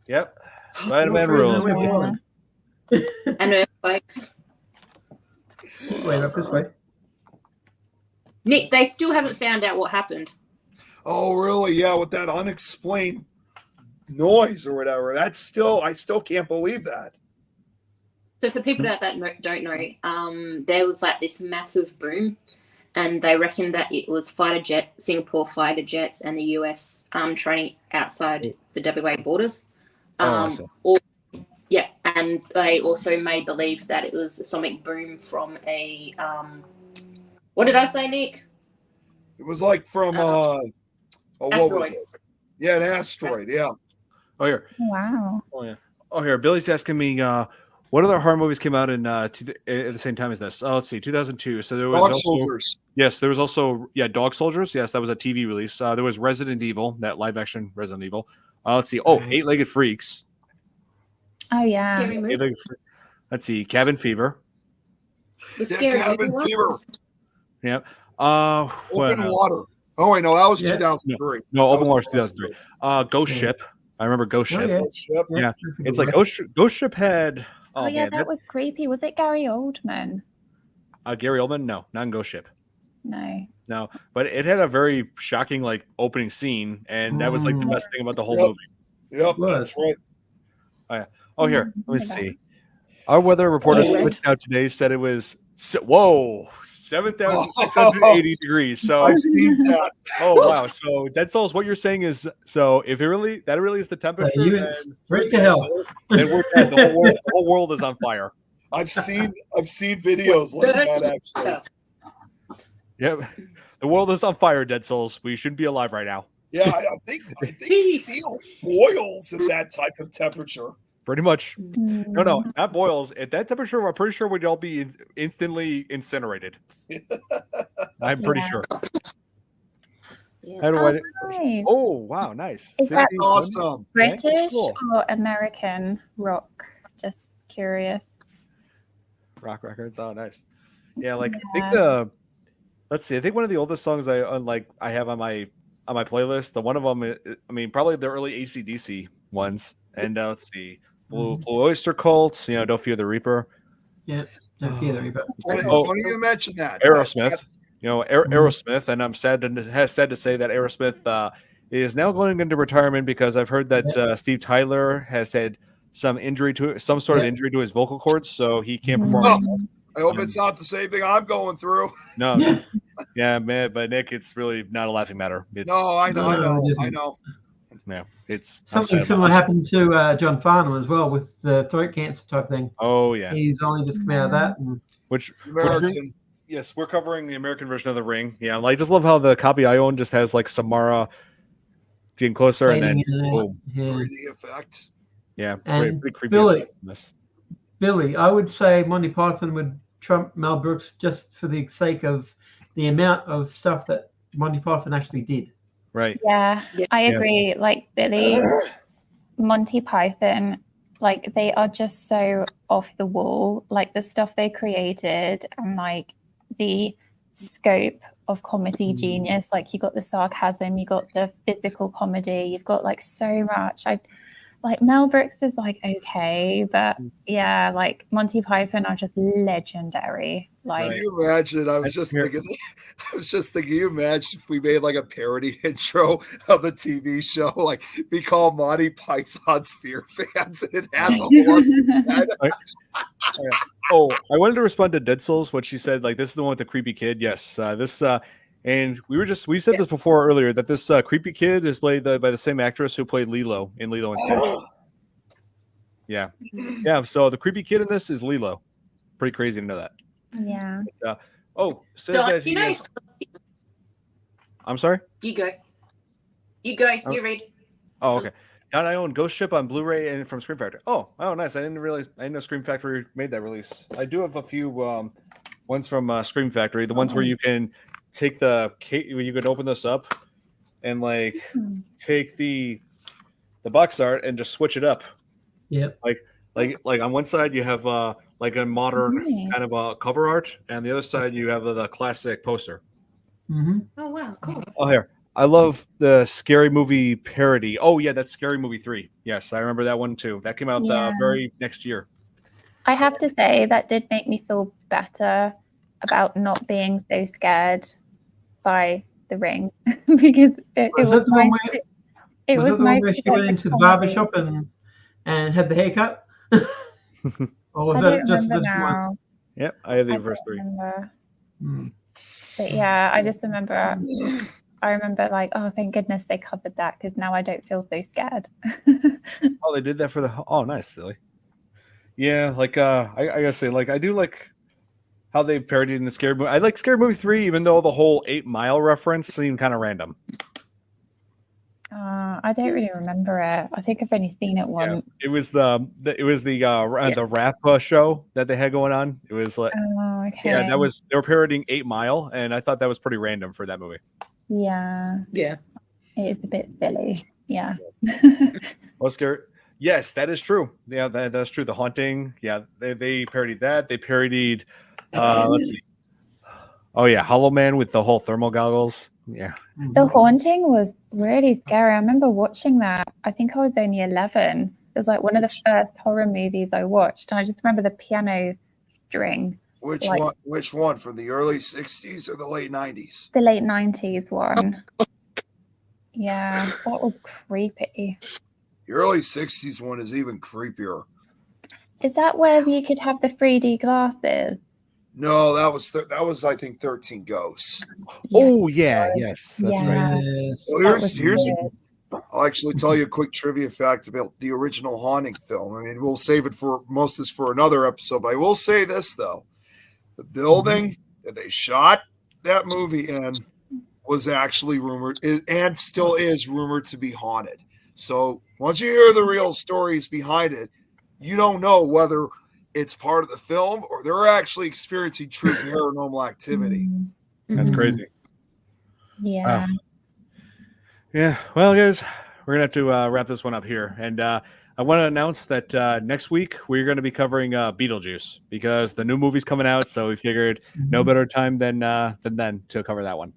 Yep. Spider-Man rules. And earthquakes. Wait up this way. Nick, they still haven't found out what happened. Oh, really? Yeah, with that unexplained noise or whatever. I still can't believe that. So for people that don't know, there was like this massive boom, and they reckon that it was Singapore fighter jets and the US training outside the WA borders. And they also made believe that it was a sonic boom from a what did I say, Nick? It was like from what was it? Yeah, an asteroid. Yeah. Oh here. Wow. Oh yeah. Oh here. Billy's asking me what other horror movies came out in at the same time as this? Oh, let's see, 2002. So there was Dog also, Soldiers. Yes, there was also Dog Soldiers. Yes, that was a TV release. There was Resident Evil, that live action Resident Evil. Let's see. Oh, Eight-Legged Freaks. Oh yeah. Scary movie. Let's see, Cabin Fever. Cabin Fever. Yep. Open Water. Oh, wait, no, that was 2003. No, Open Water 2003. Ghost Ship. I remember Ghost Ship. Yeah. It's like Ghost Ship had. Oh yeah, that was creepy. Was it Gary Oldman? Gary Oldman? No, not in Ghost Ship. No, but it had a very shocking like opening scene, and that was like the best thing about the whole movie. Yep, that's right. Oh yeah. Oh here, let me see. Our weather reporters switched out today said it was 7,680 degrees. So I've seen that. Oh wow! So Dead Souls, what you're saying is, so if it really is the temperature, then straight to hell. Then we're dead. The whole world is on fire. I've seen videos like that actually. Yep, the world is on fire. Dead Souls, we shouldn't be alive right now. Yeah, I think steel boils at that type of temperature. Pretty much. No, not boils. At that temperature, I'm pretty sure we'd all be instantly incinerated. I'm pretty sure. Yeah. How do Nice. Oh, wow, nice. Is that awesome? British Cool. or American rock? Just curious. Rock records. Oh, nice. Yeah, like I think let's see. I think one of the oldest songs I have on my playlist. The one of them, probably the early AC/DC ones. And let's see, Blue Oyster Cult. Don't Fear the Reaper. Yeah, Don't Fear the Reaper. Funny you mentioned that. Aerosmith. Aerosmith, and I'm sad to say that Aerosmith is now going into retirement because I've heard that Steve Tyler has had some sort of injury to his vocal cords, so he can't perform anymore. I hope it's not the same thing I'm going through. No, yeah, man, but Nick, it's really not a laughing matter. No, I know. Yeah, it's something similar happened to John Farnham as well with the throat cancer type thing. Oh yeah, he's only just come out of that. Which yes, we're covering the American version of The Ring. Yeah, I just love how the copy I own just has like Samara getting closer and then boom. The effect. Yeah, and pretty creepy. Billy, I would say Monty Python would trump Mel Brooks just for the sake of the amount of stuff that Monty Python actually did. Right. Yeah, I agree. Like Billy, Monty Python, like they are just so off the wall. Like the stuff they created and like the scope of comedy genius. Like you got the sarcasm, you got the physical comedy, you've got like so much. I like Mel Brooks is like okay, but yeah, like Monty Python are just legendary. Like, can you imagine? I was just thinking. Can you imagine if we made like a parody intro of the TV show, like we call Monty Python's Fear Fans, and it has a whole. I wanted to respond to Dead Souls. What she said, like this is the one with the creepy kid. Yes, and we said this before earlier that this creepy kid is played by the same actress who played Lilo in Lilo and Stitch. Yeah. So the creepy kid in this is Lilo. Pretty crazy to know that. Yeah. Says that I'm sorry. You go. You read. Oh, okay. Now I own Ghost Ship on Blu-ray and from Scream Factory. Oh, nice. I didn't know Scream Factory made that release. I do have a few ones from Scream Factory. The ones where you can take you can open this up and like take the box art and just switch it up. Yep. Like on one side you have like a modern kind of a cover art, and the other side you have the classic poster. Mm-hmm. Oh wow, cool. Oh, here. I love the Scary Movie parody. Oh yeah, that's Scary Movie 3. Yes, I remember that one too. That came out very next year. I have to say that did make me feel better about not being so scared by The Ring because it was nice. It was nice where she went into the barbershop and had the haircut. Or was that just the one? Yep, I have the verse 3. But yeah, I just remember. I remember like, oh, thank goodness they covered that because now I don't feel so scared. Oh, they did that for the. Oh, nice, silly. Yeah, like I gotta say, like I do like how they parodied in the Scary Movie. I like Scary Movie 3, even though the whole 8 Mile reference seemed kind of random. I don't really remember it. I think I've only seen it once. Yeah, it was the rap show that they had going on. It was like, okay. Yeah, they were parodying 8 Mile, and I thought that was pretty random for that movie. Yeah. It is a bit silly. Yeah. Well, scary. Yes, that is true. Yeah, that's true. The Haunting. Yeah, they parodied that. They parodied. Let's see. Oh yeah, Hollow Man with the whole thermal goggles. Yeah. The Haunting was really scary. I remember watching that. I think I was only 11. It was like one of the first horror movies I watched, and I just remember the piano string. Which one? From the early 60s or the late 90s? The late 90s one. Yeah, that was creepy. The early 60s one is even creepier. Is that where you could have the 3D glasses? No, that was I think 13 Ghosts. Oh yeah, yes, that's right. Well, I'll actually tell you a quick trivia fact about the original Haunting film. I mean, we'll save it for another episode, but I will say this though. The building that they shot that movie in was actually rumored and still is rumored to be haunted. So once you hear the real stories behind it, you don't know whether it's part of the film or they're actually experiencing true paranormal activity. That's crazy. Yeah. Wow. Yeah. Well, guys, we're going to have to wrap this one up here. And I want to announce that next week we're going to be covering Beetlejuice because the new movie's coming out. So we figured no better time than then to cover that one.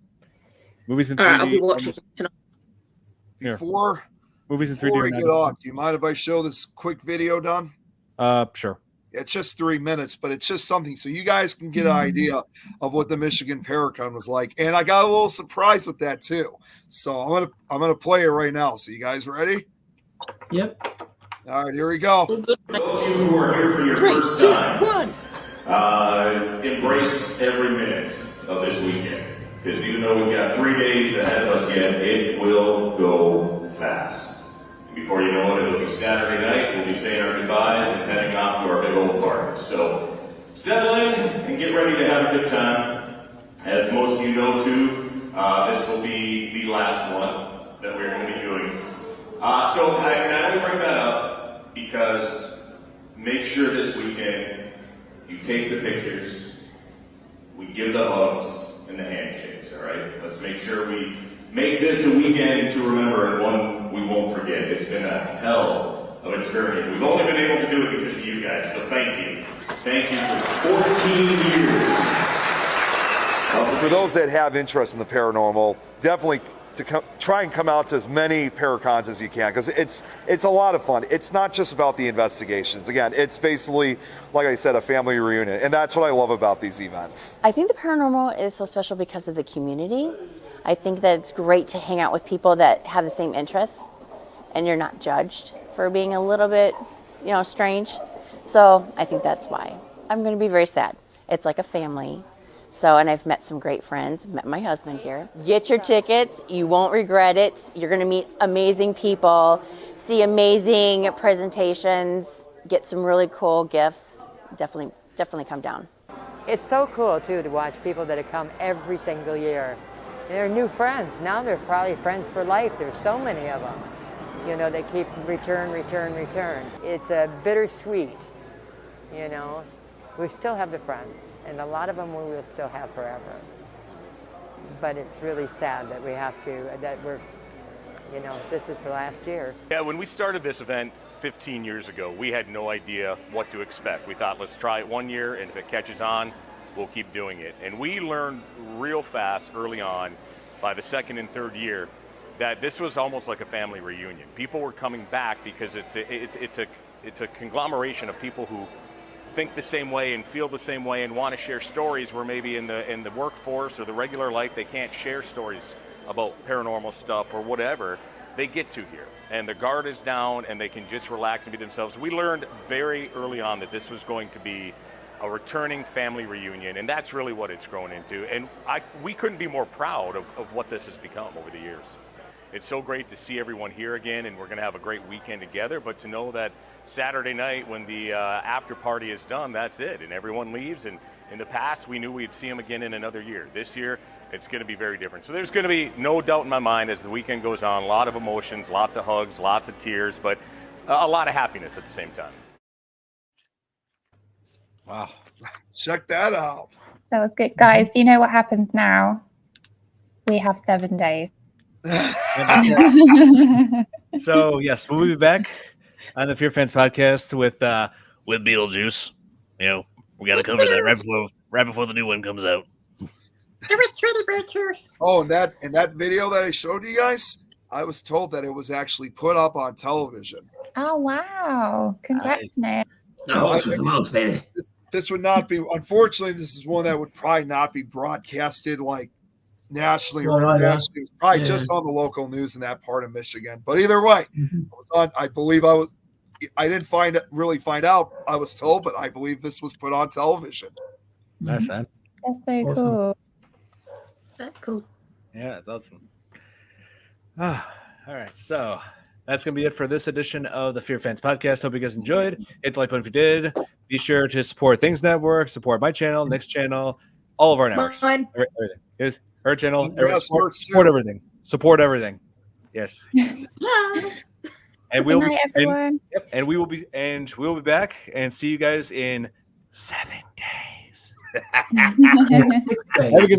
Movies in 3D. I'll be watching tonight. Before we get off, do you mind if I show this quick video, Don? Sure. It's just 3 minutes, but it's just something so you guys can get an idea of what the Michigan Paracon was like. And I got a little surprise with that too. So I'm gonna play it right now. So you guys ready? Yep. All right, here we go. Those of you who are here for your first time, embrace every minute of this weekend. Because even though we've got 3 days ahead of us yet, it will go fast. Before you know it, it'll be Saturday night. We'll be saying our goodbyes and heading off to our big old party. So settle in and get ready to have a good time. As most of you know, too, this will be the last one that we're going to be doing. So I only bring that up because make sure this weekend you take the pictures, we give the hugs and the handshakes, all right? Let's make sure we make this a weekend to remember and one we won't forget. It's been a hell of a journey. We've only been able to do it because of you guys, so thank you. Thank you for 14 years of for those that have interest in the paranormal, definitely to try and come out to as many paracons as you can, because it's a lot of fun. It's not just about the investigations. Again, it's basically, like I said, a family reunion, and that's what I love about these events. I think the paranormal is so special because of the community. I think that it's great to hang out with people that have the same interests, and you're not judged for being a little bit, strange. So I think that's why. I'm going to be very sad. It's like a family. So, and I've met some great friends, met my husband here. Get your tickets. You won't regret it. You're going to meet amazing people, see amazing presentations, get some really cool gifts. Definitely come down. It's so cool, too, to watch people that have come every single year. They're new friends. Now they're probably friends for life. There's so many of them. They keep return. It's a bittersweet, We still have the friends, and a lot of them we will still have forever. But it's really sad that this is the last year. Yeah, when we started this event 15 years ago, we had no idea what to expect. We thought, let's try it 1 year, and if it catches on, we'll keep doing it. And we learned real fast early on, by the second and third year, that this was almost like a family reunion. People were coming back because it's a conglomeration of people who think the same way and feel the same way and want to share stories where maybe in the workforce or the regular life they can't share stories about paranormal stuff or whatever. They get to here, and the guard is down, and they can just relax and be themselves. We learned very early on that this was going to be a returning family reunion, and that's really what it's grown into. And we couldn't be more proud of what this has become over the years. It's so great to see everyone here again, and we're going to have a great weekend together, but to know that Saturday night when the after party is done, that's it, and everyone leaves. And in the past, we knew we'd see them again in another year. This year, it's going to be very different. So there's going to be no doubt in my mind as the weekend goes on, a lot of emotions, lots of hugs, lots of tears, but a lot of happiness at the same time. Wow. Check that out. That was good. Guys, do you know what happens now? We have 7 days. So, yes, we'll be back on the FearFans podcast with Beetlejuice. We got to cover that right before the new one comes out. Oh, and that video that I showed you guys, I was told that it was actually put up on television. Oh, wow. Congrats, Nick. This would not be, unfortunately, this is one that would probably not be broadcasted like nationally or internationally. It was probably just on the local news in that part of Michigan. But either way, I didn't really find out, I was told, but I believe this was put on television. That's fun. That's so cool. That's cool. Yeah, that's awesome. All right, so that's going to be it for this edition of the FearFans podcast. Hope you guys enjoyed. Hit the like button if you did. Be sure to support Things Network, support my channel, Nick's channel, all of our networks. Mine. Everything. Here's her channel. Yeah, support everything. Support everything. Yes. And we'll Good night, everyone. and we will be back and see you guys in 7 days. Have a good